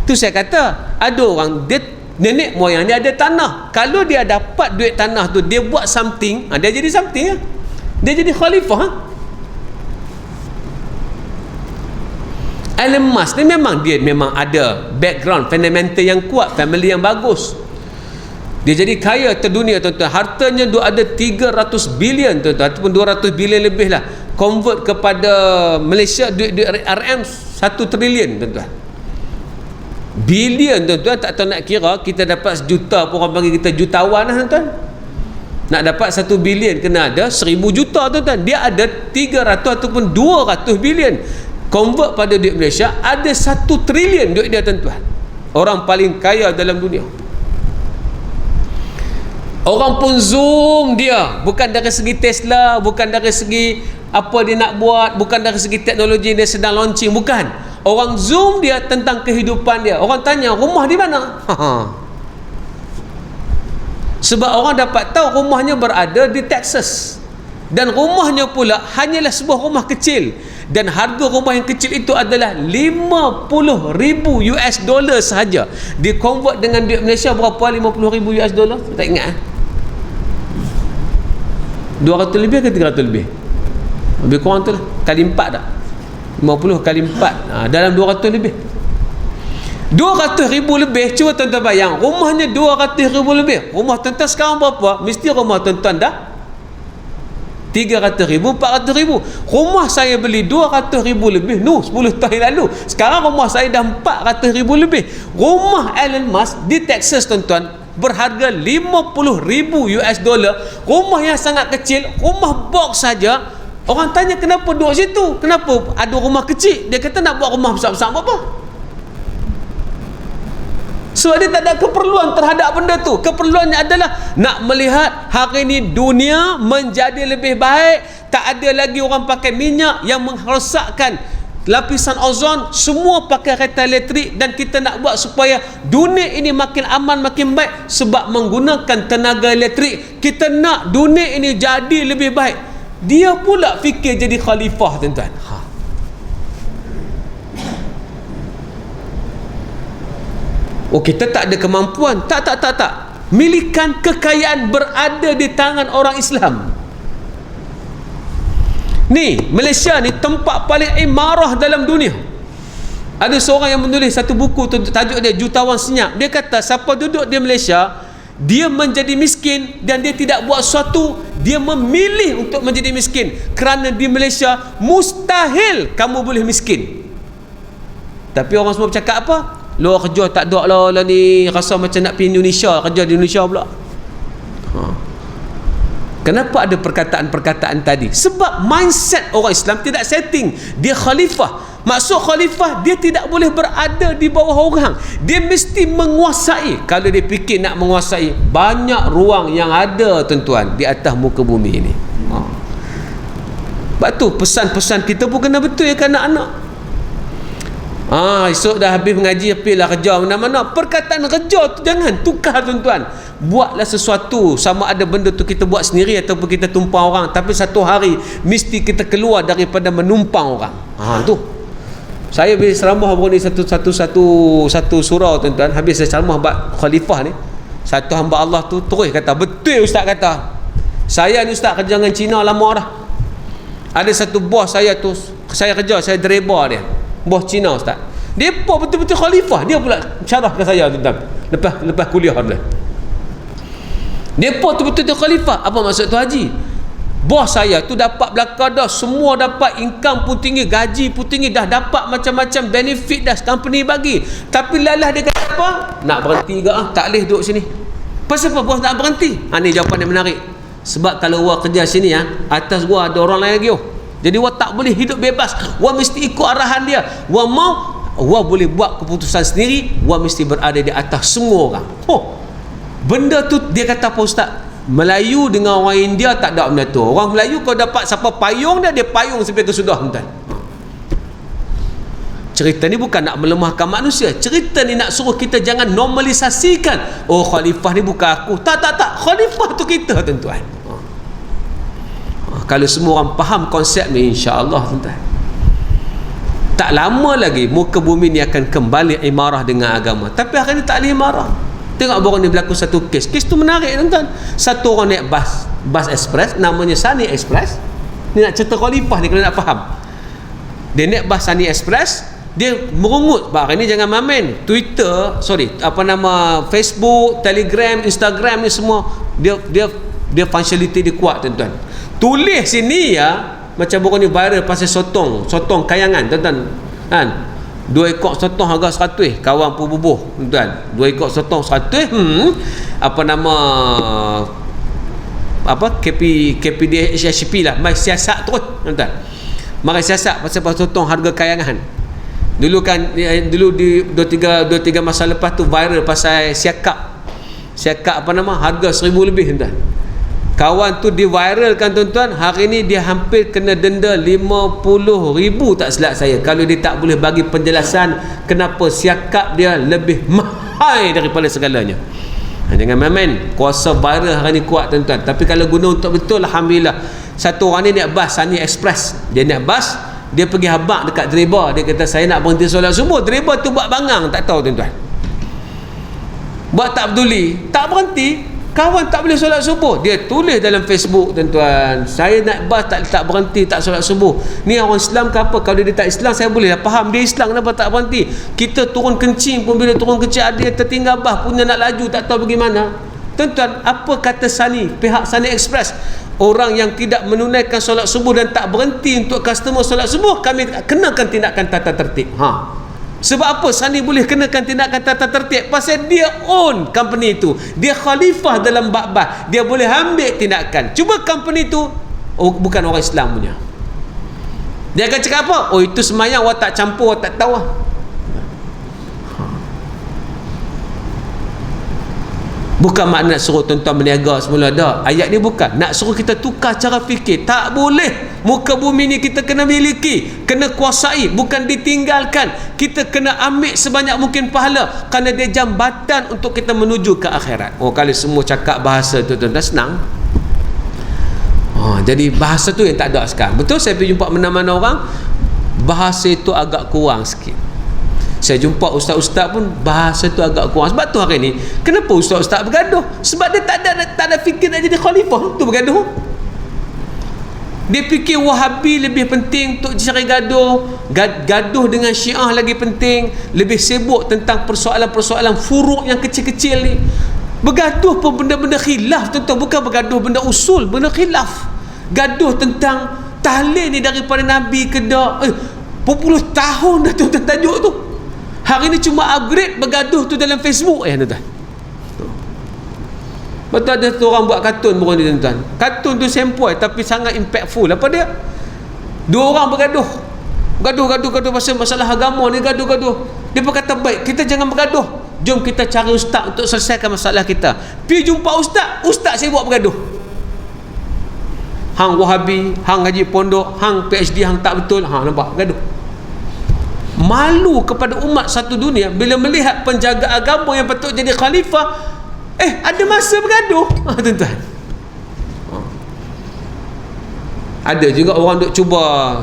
Tu saya kata, ada orang dia nenek moyang dia ada tanah, kalau dia dapat duit tanah tu, dia buat something, dia jadi something, dia jadi khalifah. Elon Musk ni memang ada background fundamental yang kuat, family yang bagus. Dia jadi kaya terdunia, tuan-tuan. Hartanya ada 300 bilion, tuan-tuan, ataupun 200 bilion lebih lah. Convert kepada Malaysia duit RM 1 trilion, tuan-tuan. Bilion, tuan-tuan, tak tahu nak kira. Kita dapat 1 juta pun orang bagi kita jutawan lah, tuan-tuan. Nak dapat 1 bilion kena ada 1000 juta, tuan-tuan. Dia ada 300 ataupun 200 bilion. Convert pada duit Malaysia ada 1 trilion duit dia, tuan-tuan. Orang paling kaya dalam dunia. Orang pun zoom dia, bukan dari segi Tesla, bukan dari segi apa dia nak buat, bukan dari segi teknologi dia sedang launching, bukan. Orang zoom dia tentang kehidupan dia. Orang tanya, rumah di mana? Sebab orang dapat tahu rumahnya berada di Texas, dan rumahnya pula hanyalah sebuah rumah kecil, dan harga rumah yang kecil itu adalah 50,000 US dollar sahaja. Dia convert dengan duit Malaysia berapa? 50,000 US dollar? Tak ingat 200 lebih ke 300 lebih? Lebih kurang tu lah, kali 4 tak? 50 kali 4, dalam 200 lebih. 200,000 lebih. Cuba tuan-tuan bayang, rumahnya 200,000 lebih. Rumah tuan-tuan sekarang berapa? Mesti rumah tuan-tuan dah 300,000, 400,000. Rumah saya beli 200,000 lebih 10 tahun yang lalu. Sekarang rumah saya dah 400,000 lebih. Rumah Elon Musk di Texas, tuan-tuan, berharga 50,000 US dollar. Rumah yang sangat kecil, rumah box saja. Orang tanya kenapa duduk situ, kenapa ada rumah kecil? Dia kata nak buat rumah besar-besar apa? Sebab dia tak ada keperluan terhadap benda tu. Keperluannya adalah nak melihat hari ini dunia menjadi lebih baik. Tak ada lagi orang pakai minyak yang merosakkan lapisan ozon. Semua pakai kereta elektrik, dan kita nak buat supaya dunia ini makin aman, makin baik sebab menggunakan tenaga elektrik. Kita nak dunia ini jadi lebih baik. Dia pula fikir jadi khalifah, tuan-tuan. Oh, kita tak ada kemampuan. Tak. Milikan kekayaan berada di tangan orang Islam. Ni, Malaysia ni tempat paling imarah dalam dunia. Ada seorang yang menulis satu buku, tajuk dia Jutawan Senyap. Dia kata, siapa duduk di Malaysia, dia menjadi miskin dan dia tidak buat sesuatu, dia memilih untuk menjadi miskin. Kerana di Malaysia, mustahil kamu boleh miskin. Tapi orang semua bercakap apa? Luar kerja tak ada lah ni, rasa macam nak pergi Indonesia, kerja di Indonesia pula. Kenapa ada perkataan-perkataan tadi? Sebab mindset orang Islam tidak setting. Dia khalifah. Maksud khalifah, dia tidak boleh berada di bawah orang. Dia mesti menguasai. Kalau dia fikir nak menguasai, banyak ruang yang ada, tuan-tuan, di atas muka bumi ini. Sebab tu pesan-pesan kita pun kena betul ya ke anak-anak. Esok dah habis mengaji, pergilah kerja mana-mana. Perkataan kerja tu jangan tukar, tuan-tuan. Buatlah sesuatu, sama ada benda tu kita buat sendiri ataupun kita tumpang orang, tapi satu hari mesti kita keluar daripada menumpang orang. Tu saya habis ceramah baru ni satu surau, tuan-tuan. Habis saya ceramah bab khalifah ni, satu hamba Allah tu terus kata, betul ustaz kata, saya ni ustaz kerja dengan Cina lama dah. Ada satu bos saya tu, saya kerja, saya driver dia, bos Cina ustaz. Dia pun betul-betul khalifah. Dia pula syarah ke saya, tuan-tuan, lepas kuliah dia. Dia pun betul-betul khalifah. Apa maksud tu haji? bos saya tu dapat belakang dah, semua dapat, income pun tinggi, gaji pun tinggi, dah dapat macam-macam benefit dah company bagi, tapi lalah dia kata apa? Nak berhenti ke? Tak boleh duduk sini. Pasal apa bos nak berhenti? Ni jawapan yang menarik. Sebab kalau wah kerja sini atas wah ada orang lain lagi. Jadi wah tak boleh hidup bebas, wah mesti ikut arahan dia. Wah mau, wah boleh buat keputusan sendiri, wah mesti berada di atas semua orang. Benda tu dia kata apa ustaz? Melayu dengan orang India tak ada benda tu. Orang Melayu kau dapat siapa payung dia payung sampai ke sudah tuan. Cerita ni bukan nak melemahkan manusia. Cerita ni nak suruh kita jangan normalisasikan. Oh khalifah ni bukan aku. Tak. Khalifah tu kita tuan-tuan. Kalau semua orang faham konsep ni, insya-Allah tuan-tuan, tak lama lagi muka bumi ni akan kembali imarah dengan agama. Tapi hari ni tak boleh imarah. Tengok baru ni berlaku satu kes tu menarik tuan-tuan. Satu orang naik bas express, namanya Sunny Express. Ni nak cerita khalifah ni kalau nak faham. Dia naik bas Sunny Express, dia merungut. Hari ni jangan main Facebook, Telegram, Instagram ni semua dia functionality dia kuat tuan-tuan. Tulis sini macam baru ni viral pasal sotong kayangan tuan-tuan kan. 2 ekor sotong harga 100, kawan pun bubuh tuan. 2 ekor sotong 100, KPDHP lah, mai siasat terus tuan. Mari siasat pasal sotong harga kayangan. Dulu kan di 2-3 masa lepas tu viral pasal siakap harga 1000 lebih tuan. Kawan tu diviralkan tuan-tuan, hari ni dia hampir kena denda 50,000 tak silap saya, kalau dia tak boleh bagi penjelasan kenapa siakap dia lebih mahal daripada segalanya. Jangan main-main, kuasa viral hari ni kuat tuan-tuan. Tapi kalau guna untuk betul, alhamdulillah. Satu orang ni naik bas Sunny Express, dia naik bas, dia pergi habaq dekat driver, dia kata saya nak berhenti solat subuh. Driver tu buat bangang, tak tahu tuan-tuan, buat tak peduli, tak berhenti. Kawan tak boleh solat subuh, dia tulis dalam Facebook tuan-tuan, saya naik bas tak berhenti, tak solat subuh. Ni orang Islam ke apa? Kalau dia tak Islam saya boleh faham, dia Islam kenapa tak berhenti? Kita turun kencing pun, bila turun kencing ada yang tertinggal bas punya nak laju tak tahu bagaimana. Tuan-tuan, apa kata pihak Sunny Express? Orang yang tidak menunaikan solat subuh dan tak berhenti untuk customer solat subuh, kami kenakan tindakan tata tertib. Sebab apa Sunny boleh kenakan tindakan tata tertib? Pasal dia own company itu, dia khalifah dalam bab-bab, dia boleh ambil tindakan. Cuba company itu bukan orang Islam punya, dia akan cakap apa? Oh itu semayang awak tak campur, awak tak tahu Bukan makna nak suruh tuan-tuan berniaga semula dah. Ayat ni bukan nak suruh kita tukar cara fikir. Tak boleh. Muka bumi ni kita kena miliki, kena kuasai, bukan ditinggalkan. Kita kena ambil sebanyak mungkin pahala, kerana dia jambatan untuk kita menuju ke akhirat. Kalau semua cakap bahasa tu tuan-tuan senang. Jadi bahasa tu yang tak ada sekarang. Betul, saya pergi jumpa mana-mana orang, bahasa itu agak kurang sikit. Saya jumpa ustaz-ustaz pun bahasa tu agak kurang. Sebab tu hari ni kenapa ustaz-ustaz bergaduh? Sebab dia tak ada fikir nak jadi khalifah, tu bergaduh. Dia fikir Wahabi lebih penting untuk cari gaduh, gaduh dengan Syiah lagi penting, lebih sibuk tentang persoalan-persoalan furuk yang kecil-kecil ni. Bergaduh pun benda-benda khilaf tuan-tuan, bukan bergaduh benda usul, benda khilaf. Gaduh tentang tahlil ni daripada Nabi ke dak, berpuluh tahun dah tuan-tuan tajuk tu. Hari ni cuma upgrade bergaduh tu dalam Facebook tuan-tuan. Betul ada tu orang buat kartun baru ni tuan-tuan. Kartun tu sempoi tapi sangat impactful. Apa dia? Dua orang bergaduh pasal masalah agama ni, gaduh. Dia berkata baik, kita jangan bergaduh. Jom kita cari ustaz untuk selesaikan masalah kita. Pergi jumpa ustaz sibuk bergaduh. Hang Wahabi, hang haji pondok, hang PhD, hang tak betul. Nampak gaduh. Malu kepada umat satu dunia bila melihat penjaga agama yang patut jadi khalifah ada masa bergaduh. Tuan-tuan, ada juga orang duk cuba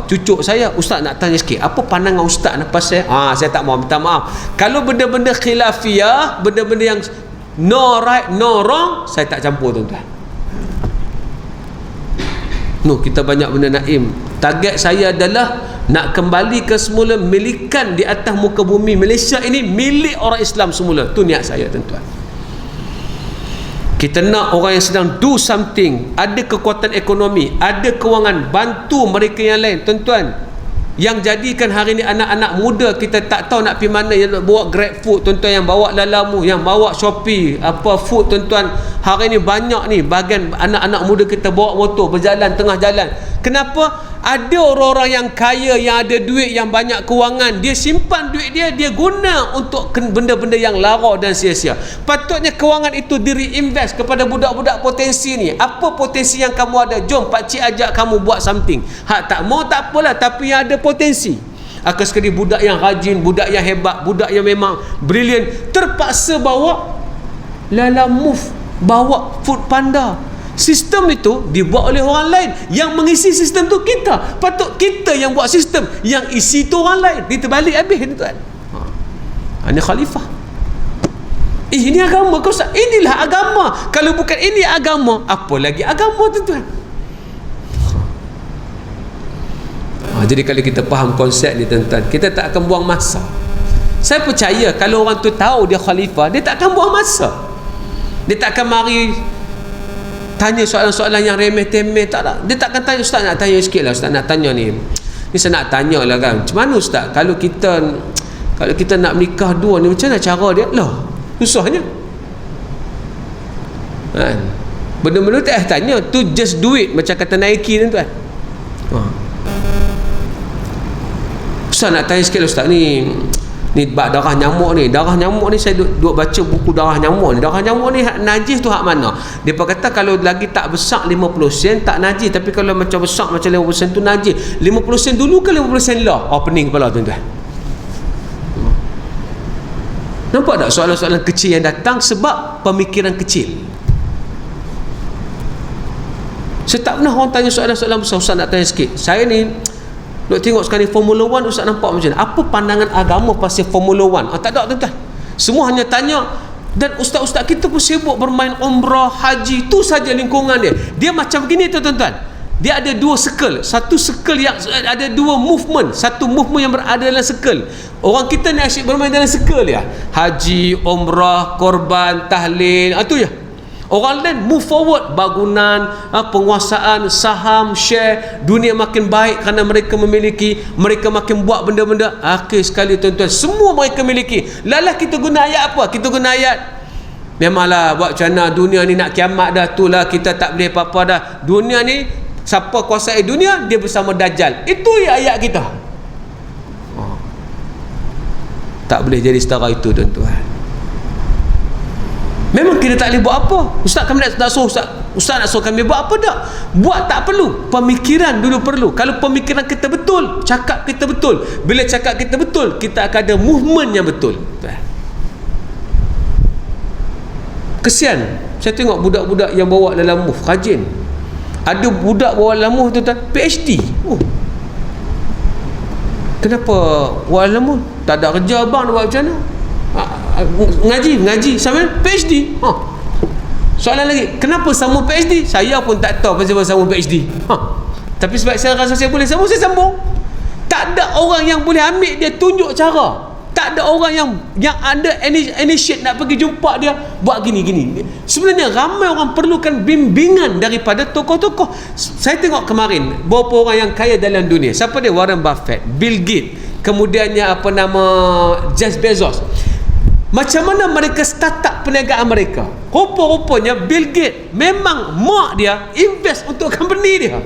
cucuk saya, ustaz nak tanya sikit, apa pandangan ustaz nak pasal saya tak mau, minta maaf kalau benda-benda khilafiyah, benda-benda yang no right no wrong, saya tak campur tuan-tuan. Kita banyak benda naim. Target saya adalah nak kembali ke semula milikan di atas muka bumi Malaysia ini, milik orang Islam semula. Tu niat saya tuan-tuan. Kita nak orang yang sedang do something, ada kekuatan ekonomi, ada kewangan, bantu mereka yang lain. Tuan-tuan, yang jadikan hari ni anak-anak muda kita tak tahu nak pergi mana, yang nak bawa Grab food, tuan-tuan, yang bawa Lalamu, yang bawa Shopee, apa food, tuan-tuan. Hari ni banyak ni bahagian anak-anak muda kita bawa motor berjalan tengah jalan. Kenapa? Ada orang-orang yang kaya, yang ada duit, yang banyak kewangan, dia simpan duit dia, dia guna untuk benda-benda yang lara dan sia-sia. Patutnya kewangan itu di reinvest kepada budak-budak potensi ni. Apa potensi yang kamu ada? Jom pakcik ajak kamu buat something. Hak tak mau tak apalah, tapi yang ada potensi. Akan sekali budak yang rajin, budak yang hebat, budak yang memang brilliant, terpaksa bawa Lala Move, bawa Food Panda. Sistem itu dibuat oleh orang lain. Yang mengisi sistem tu kita. Patut kita yang buat sistem, yang isi tu orang lain. Dia terbalik habis, tuan. Ini khalifah. Ini agama kau. Inilah agama. Kalau bukan ini agama, apa lagi agama, tuan? Jadi kalau kita faham konsep ni, tuan-tuan, kita tak akan buang masa. Saya percaya kalau orang tu tahu dia khalifah, dia tak akan buang masa. Dia tak akan mari tanya soalan-soalan yang remeh-temeh, tak lah. Dia takkan tanya, ustaz nak tanya sikit lah, ustaz nak tanya ni saya nak tanya lah kan, macam mana ustaz kalau kita nak menikah dua ni, macam mana cara dia lah, susahnya kan? Benda-benda tak tanya tu, just do it, macam kata Nike ni, tuan. Ustaz nak tanya sikit lah ustaz, ni darah nyamuk ni saya duk baca buku darah nyamuk ni. Darah nyamuk ni najis tu hak mana? Dia kata kalau lagi tak besar 50 sen tak najis, tapi kalau macam besar macam 50 sen tu najis. 50 sen dulu ke 50 sen lah? Pening kepala, tuan-tuan. Nampak tak soalan-soalan kecil yang datang sebab pemikiran kecil. Saya tak pernah orang tanya soalan-soalan besar. Ustaz nak tanya sikit, saya ni nak tengok sekarang ni Formula 1, ustaz nampak macam mana? Apa pandangan agama pasal Formula 1? Tak ada, tuan-tuan. Semua hanya tanya. Dan ustaz-ustaz kita pun sibuk bermain umrah, haji. Itu saja lingkungan dia. Dia macam begini, tuan-tuan. Dia ada dua circle. Satu circle yang ada dua movement. Satu movement yang berada dalam circle. Orang kita ni asyik bermain dalam circle ya. Haji, umrah, korban, tahlil. Itu ya. Orang lain move forward, bangunan, penguasaan, saham, share, dunia makin baik kerana mereka makin buat benda-benda. Akhir sekali, tuan-tuan, semua mereka miliki. Lalah kita guna ayat apa? Kita guna ayat, memanglah buat macam mana dunia ni nak kiamat dah, itulah kita tak boleh apa-apa dah. Dunia ni, siapa kuasai dunia, dia bersama Dajjal. Itu ya ayat kita. Tak boleh jadi setara itu, tuan-tuan. Memang kita tak boleh buat apa. Ustaz kami nak suruh Ustaz nak suruh kami buat apa tak? Buat tak perlu. Pemikiran dulu perlu. Kalau pemikiran kita betul, cakap kita betul. Bila cakap kita betul, kita akan ada movement yang betul. Kesian. Saya tengok budak-budak yang bawa dalam move, rajin. Ada budak bawa dalam move, tuan-tuan, PhD. Kenapa bawa dalam move? Tak ada kerja abang nak buat macam mana? Ngaji sambil PhD. Soalan lagi, kenapa sambung PhD? Saya pun tak tahu pasal sambung PhD. Tapi sebab saya rasa saya boleh sambung, saya sambung. Tak ada orang yang boleh ambil dia tunjuk cara. Tak ada orang yang ada initiate nak pergi jumpa dia buat gini. Sebenarnya ramai orang perlukan bimbingan daripada tokoh-tokoh. Saya tengok kemarin beberapa orang yang kaya dalam dunia. Siapa dia? Warren Buffett, Bill Gates, kemudiannya Jeff Bezos. Macam mana mereka start up perniagaan mereka? Rupa-rupanya Bill Gates memang mak dia invest untuk company dia.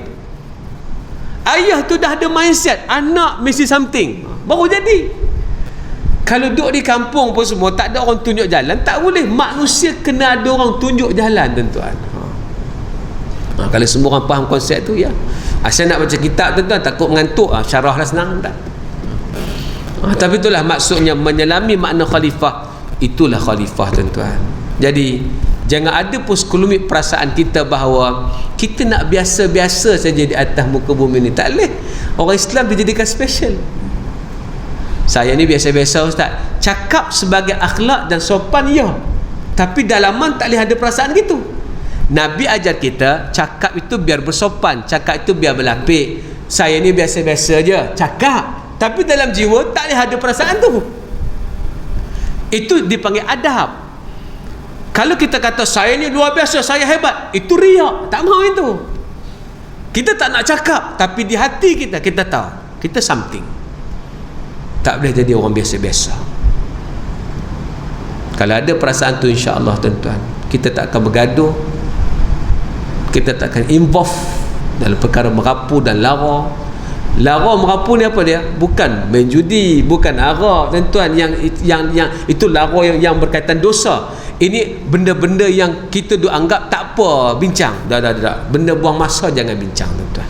Ayah tu dah ada mindset anak mesti something, baru jadi. Kalau duduk di kampung pun semua tak ada orang tunjuk jalan, tak boleh. Manusia kena ada orang tunjuk jalan, tuan-tuan. Kalau semua orang faham konsep tu, ya. Saya nak baca kitab, tuan-tuan, takut mengantuk. Syarahlah senang tak? Tapi itulah maksudnya menyelami makna khalifah. Itulah khalifah, tuan-tuan. Jadi jangan ada pun sekelumit perasaan kita bahawa kita nak biasa-biasa saja di atas muka bumi ni. Tak boleh. Orang Islam dijadikan special. Saya ni biasa-biasa, ustaz. Cakap sebagai akhlak dan sopan, ya. Tapi dalaman tak boleh ada perasaan gitu. Nabi ajar kita cakap itu biar bersopan, cakap itu biar berlapik. Saya ni biasa-biasa je cakap, tapi dalam jiwa tak boleh ada perasaan tu. Itu dipanggil adab. Kalau kita kata saya ni luar biasa, saya hebat, itu riak. Tak mahu itu. Kita tak nak cakap, tapi di hati kita, kita tahu kita something. Tak boleh jadi orang biasa-biasa. Kalau ada perasaan tu, insya-Allah tuan-tuan, kita tak akan bergaduh, kita tak akan involve dalam perkara merapu dan lara. Lara merapu ni apa dia? Bukan main judi, bukan arak tuan-tuan, yang itu lara yang berkaitan dosa. Ini benda-benda yang kita duk anggap tak apa bincang. Dah. Benda buang masa jangan bincang tuan-tuan.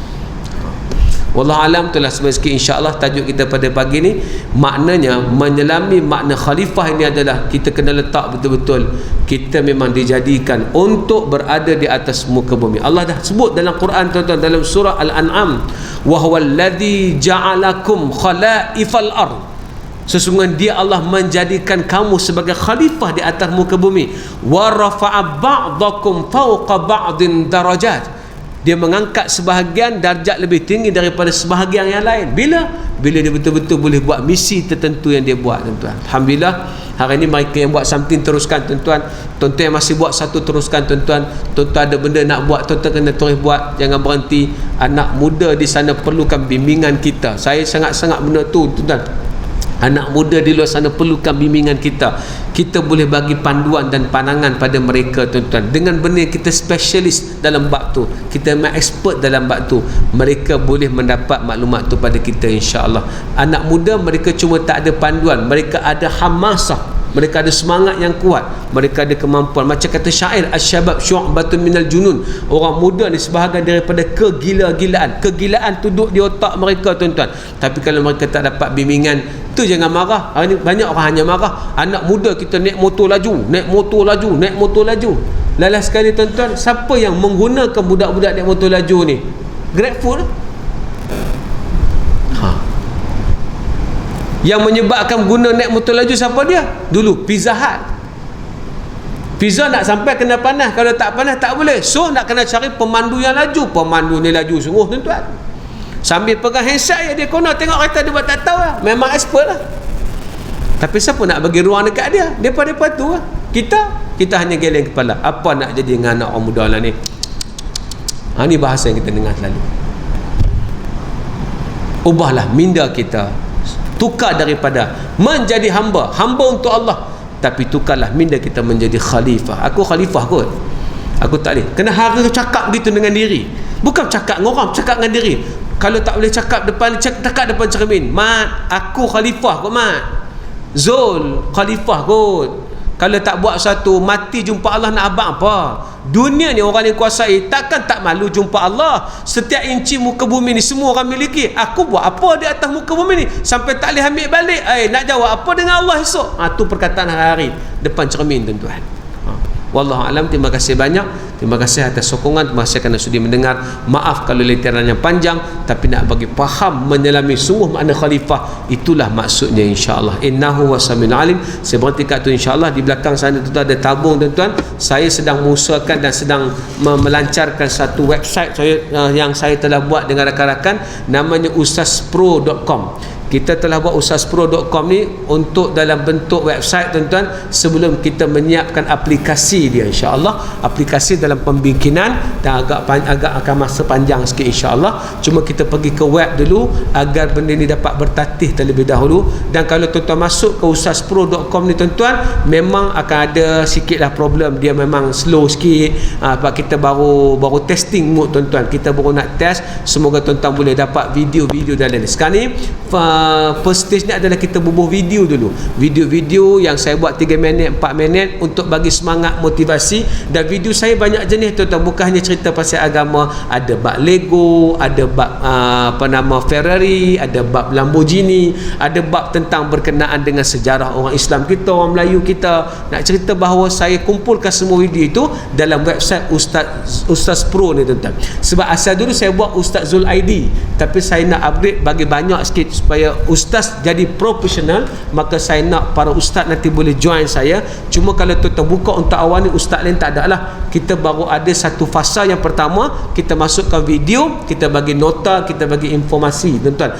Wallahu alam, itulah sebenarnya sikit insya-Allah tajuk kita pada pagi ni. Maknanya menyelami makna khalifah ini adalah kita kena letak betul-betul kita memang dijadikan untuk berada di atas muka bumi. Allah dah sebut dalam Quran tuan-tuan, dalam surah Al-An'am, wa huwal ladzi ja'alakum khalaifal ard. Sesungguhnya dia Allah menjadikan kamu sebagai khalifah di atas muka bumi. Wa rafa'a ba'dakum fawqa ba'din darajat. Dia mengangkat sebahagian darjat lebih tinggi daripada sebahagian yang lain. Bila dia betul-betul boleh buat misi tertentu yang dia buat tuan-tuan. Alhamdulillah, hari ini mereka yang buat something teruskan tuan-tuan. Tuan-tuan yang masih buat satu teruskan tuan-tuan. Tuan-tuan ada benda nak buat, tuan-tuan kena terus buat, jangan berhenti. Anak muda di sana perlukan bimbingan kita. Saya sangat-sangat benda tu tuan-tuan. Anak muda di luar sana perlukan bimbingan kita. Kita boleh bagi panduan dan pandangan pada mereka tuan-tuan. Dengan benda kita spesialis dalam bab tu, kita memang expert dalam bab tu, mereka boleh mendapat maklumat tu pada kita insya-Allah. Anak muda mereka cuma tak ada panduan, mereka ada hamasah, mereka ada semangat yang kuat, mereka ada kemampuan. Macam kata syair, asyabab syu'batun minal junun. Orang muda ni sebahagian daripada kegila-gilaan. Kegilaan tu duduk di otak mereka tuan-tuan. Tapi kalau mereka tak dapat bimbingan, tu jangan marah. Hari ni banyak orang hanya marah. Anak muda kita naik motor laju, naik motor laju. Lalas sekali tuan-tuan, siapa yang menggunakan budak-budak naik motor laju ni? GrabFood. Yang menyebabkan guna naik motor laju siapa dia? Dulu Pizza Hut. Pizza nak sampai kena panas, kalau tak panas tak boleh. So nak kena cari pemandu yang laju. Pemandu ni laju sungguh tuan-tuan. Sambil pegang handset dia kono tengok kereta dia buat tak tahu lah. Memang expert lah. Tapi siapa nak bagi ruang dekat dia? Depa tu lah. Kita hanya geleng kepala. Apa nak jadi dengan anak orang muda lah ni? Ni bahasa yang kita dengar selalu. Ubahlah minda kita. Tukar daripada menjadi hamba untuk Allah, tapi tukarlah minda kita menjadi khalifah. Aku khalifah kot, aku tak boleh kena harus cakap begitu dengan diri, bukan cakap dengan orang, cakap dengan diri. Kalau tak boleh cakap depan cermin, mat aku khalifah kot, mat Zul khalifah kot. Kalau tak buat satu, mati jumpa Allah nak abang apa? Dunia ni orang yang kuasai, takkan tak malu jumpa Allah. Setiap inci muka bumi ni semua orang miliki. Aku buat apa di atas muka bumi ni sampai tak boleh ambil balik? Nak jawab apa dengan Allah esok? Tu perkataan hari-hari depan cermin tuan-tuan. Wallahu alam. Terima kasih banyak. Terima kasih atas sokongan. Terima kasih kerana sudi mendengar. Maaf kalau letiran yang panjang, tapi nak bagi faham menyelami sungguh makna khalifah, itulah maksudnya insya-Allah. Innahu wasamiun alim. Saya berhenti kat tu insya-Allah. Di belakang sana tu ada tabung tuan-tuan. Saya sedang mengusahakan dan sedang melancarkan satu website yang saya telah buat dengan rakan-rakan, namanya ustazpro.com. Kita telah buat ustazpro.com ni untuk dalam bentuk website tuan-tuan, sebelum kita menyiapkan aplikasi dia insya-Allah. Aplikasi dalam pembikinan dan agak akan masa panjang sikit insya-Allah. Cuma kita pergi ke web dulu agar benda ni dapat bertatih terlebih dahulu. Dan kalau tuan-tuan masuk ke ustazpro.com ni tuan-tuan, memang akan ada sikitlah problem, dia memang slow sikit. Sebab kita baru testing mode tuan-tuan, kita baru nak test. Semoga tuan-tuan boleh dapat video-video dalam ni. Sekarang ni first stage ni adalah kita bubuh video dulu, video-video yang saya buat 3 minit 4 minit untuk bagi semangat, motivasi. Dan video saya banyak jenis tuan-tuan, bukan hanya cerita pasal agama. Ada bab Lego, ada bab Ferrari, ada bab Lamborghini, ada bab tentang berkenaan dengan sejarah orang Islam kita, orang Melayu kita. Nak cerita bahawa saya kumpulkan semua video itu dalam website Ustaz Pro ni tuan-tuan. Sebab asal dulu saya buat Ustaz Zul ID, tapi saya nak upgrade bagi banyak sikit supaya ustaz jadi profesional. Maka saya nak para ustaz nanti boleh join saya. Cuma kalau tuan-tuan buka untuk awal ni, ustaz lain tak ada lah. Kita baru ada satu fasa yang pertama, kita masukkan video, kita bagi nota, kita bagi informasi tuan-tuan,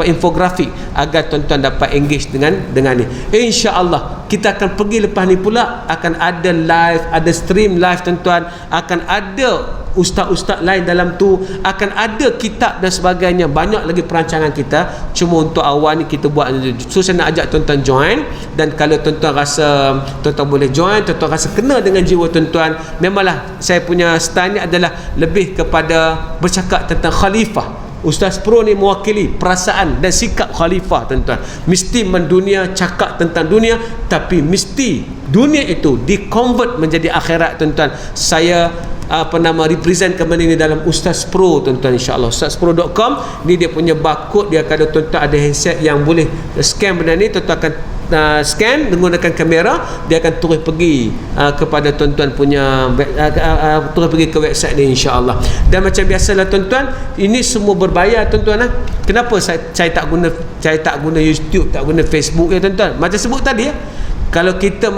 infografik, agar tuan-tuan dapat engage dengan ni. InsyaAllah kita akan pergi lepas ni pula, akan ada live, ada stream live tuan-tuan, akan ada ustaz-ustaz lain dalam tu, akan ada kitab dan sebagainya, banyak lagi perancangan kita. Cuma untuk awal ni kita buat. So saya nak ajak tuan-tuan join, dan kalau tuan-tuan rasa tuan-tuan boleh join, tuan-tuan rasa kena dengan jiwa tuan-tuan, memanglah saya punya style ni adalah lebih kepada bercakap tentang khalifah. Ustaz Pro ni mewakili perasaan dan sikap khalifah tuan-tuan. Mesti mendunia, cakap tentang dunia, tapi mesti dunia itu di-convert menjadi akhirat tuan-tuan. Saya represent company ni dalam Ustaz Pro tuan-tuan, insyaAllah. UstazPro.com ni dia punya barcode, dia akan ada tuan-tuan, ada handset yang boleh scan benda ni, tuan-tuan akan scan menggunakan kamera, dia akan terus pergi kepada tuan-tuan punya terus pergi ke website ni, insya-Allah. Dan macam biasalah tuan-tuan, ini semua berbayar tuan-tuan. Kenapa saya tak guna YouTube, tak guna Facebook ya tuan-tuan? Macam sebut tadi ya, kalau kita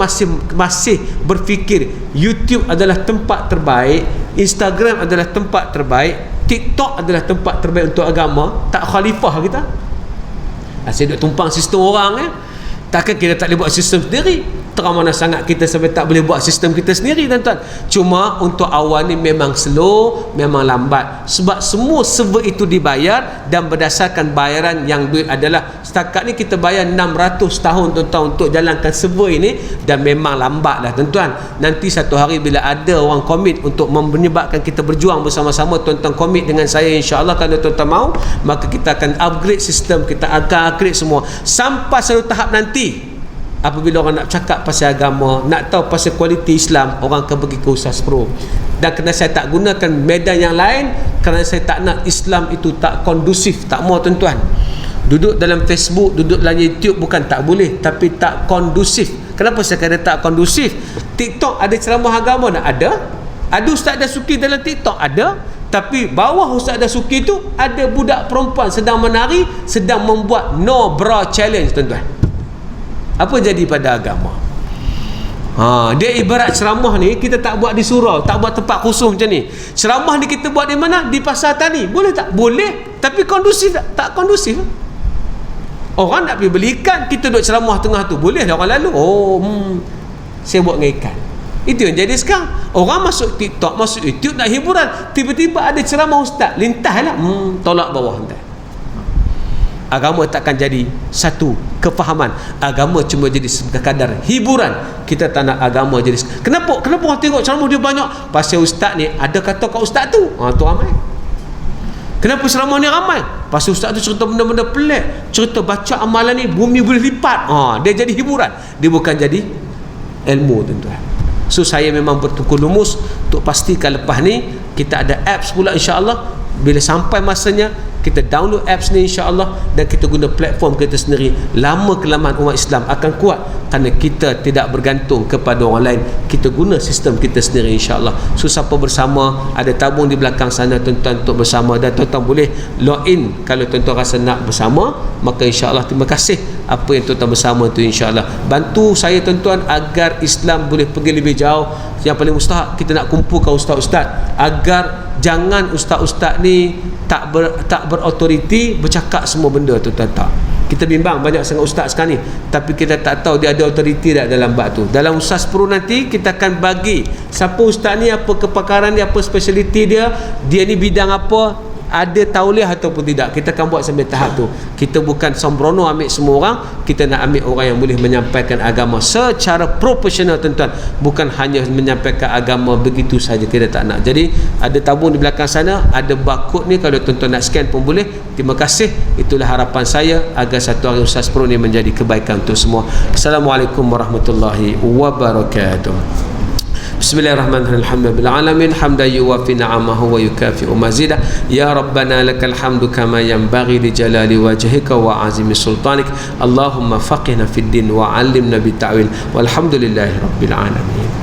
masih berfikir YouTube adalah tempat terbaik, Instagram adalah tempat terbaik, TikTok adalah tempat terbaik untuk agama, tak khalifah kita. Asyik duk tumpang sistem orang ya. Takkan kita tak boleh buat sistem sendiri? Terang mana sangat kita sampai tak boleh buat sistem kita sendiri tuan-tuan. Cuma untuk awal ni memang slow, memang lambat, sebab semua server itu dibayar, dan berdasarkan bayaran yang duit adalah setakat ni kita bayar 600 tahun tuan-tuan untuk jalankan server ini, dan memang lambat lah tuan-tuan. Nanti satu hari bila ada orang komit untuk menyebabkan kita berjuang bersama-sama, tuan-tuan komit dengan saya, insya-Allah kalau tuan-tuan mau, maka kita akan upgrade sistem, kita akan upgrade semua sampai satu tahap nanti apabila orang nak cakap pasal agama, nak tahu pasal kualiti Islam, orang akan pergi ke Ustaz Pro. Dan kerana saya tak gunakan medan yang lain, kerana saya tak nak Islam itu tak kondusif, tak mau tuan-tuan. Duduk dalam Facebook, duduk dalam YouTube bukan tak boleh, tapi tak kondusif. Kenapa saya kata tak kondusif? TikTok ada ceramah agama tak? Ada Ustaz Dasuki dalam TikTok? Ada. Tapi bawah Ustaz Dasuki tu ada budak perempuan sedang menari, sedang membuat no bra challenge tuan-tuan. Apa jadi pada agama? Dia ibarat ceramah ni kita tak buat di surau, tak buat tempat khusus macam ni. Ceramah ni kita buat di mana? Di pasar tani. Boleh tak? Boleh. Tapi kondusif tak? Tak kondusif. Orang nak pergi beli ikan, kita duduk ceramah tengah tu, boleh lah orang lalu. Saya buat dengan ikan. Itu yang jadi sekarang. Orang masuk TikTok, masuk YouTube nak hiburan, tiba-tiba ada ceramah ustaz, lintas lah, tolak bawah entah. Agama takkan jadi satu kefahaman. Agama cuma jadi sekadar hiburan. Kita tak nak agama jadi. Kenapa orang tengok ceramah dia banyak? Pasal ustaz ni ada kata kat ustaz tu. Tu ramai. Kenapa ceramah ni ramai? Pasal ustaz tu cerita benda-benda pelik, cerita baca amalan ni bumi boleh lipat. Dia jadi hiburan. Dia bukan jadi ilmu tuan-tuan. So saya memang bertukar lumus untuk pastikan lepas ni kita ada apps pula, insya-Allah. Bila sampai masanya kita download apps ni, insya-Allah, dan kita guna platform kita sendiri. Lama kelamaan umat Islam akan kuat kerana kita tidak bergantung kepada orang lain. Kita guna sistem kita sendiri, insya-Allah. So siapa bersama, ada tabung di belakang sana tuan-tuan untuk bersama, dan tuan-tuan boleh log in kalau tuan-tuan rasa nak bersama. Maka insya-Allah terima kasih apa yang tuan-tuan bersama tu, insya-Allah. Bantu saya tuan-tuan agar Islam boleh pergi lebih jauh. Yang paling mustahak kita nak kumpulkan ustaz-ustaz, agar jangan ustaz-ustaz ni tak berautoriti bercakap semua benda tu, tak. Kita bimbang banyak sangat ustaz sekarang ni, tapi kita tak tahu dia ada autoriti tak dalam bab tu. Dalam Ustaz Pro nanti kita akan bagi siapa ustaz ni, apa kepakaran dia, apa speciality dia ni bidang apa, ada tauliah ataupun tidak. Kita akan buat sampai tahap tu. Kita bukan sembrono ambil semua orang, kita nak ambil orang yang boleh menyampaikan agama secara profesional tuan-tuan, bukan hanya menyampaikan agama begitu saja, kita tak nak. Jadi ada tabung di belakang sana, ada barcode ni, kalau tuan-tuan nak scan pun boleh. Terima kasih. Itulah harapan saya agar satu hari Ustaz Pro ni menjadi kebaikan untuk semua. Assalamualaikum warahmatullahi wabarakatuh. Bismillahirrahmanirrahim. Alhamdulillah alamin hamdan yuwafi ni'amahu wa yukafi'u mazidah. Ya rabbana lakal hamdu kama yanbaghi li jalali wajhika wa azimi sultanik. Allahumma faqihna fid din wa 'allimna bit ta'wil. Walhamdulillahi rabbil alamin.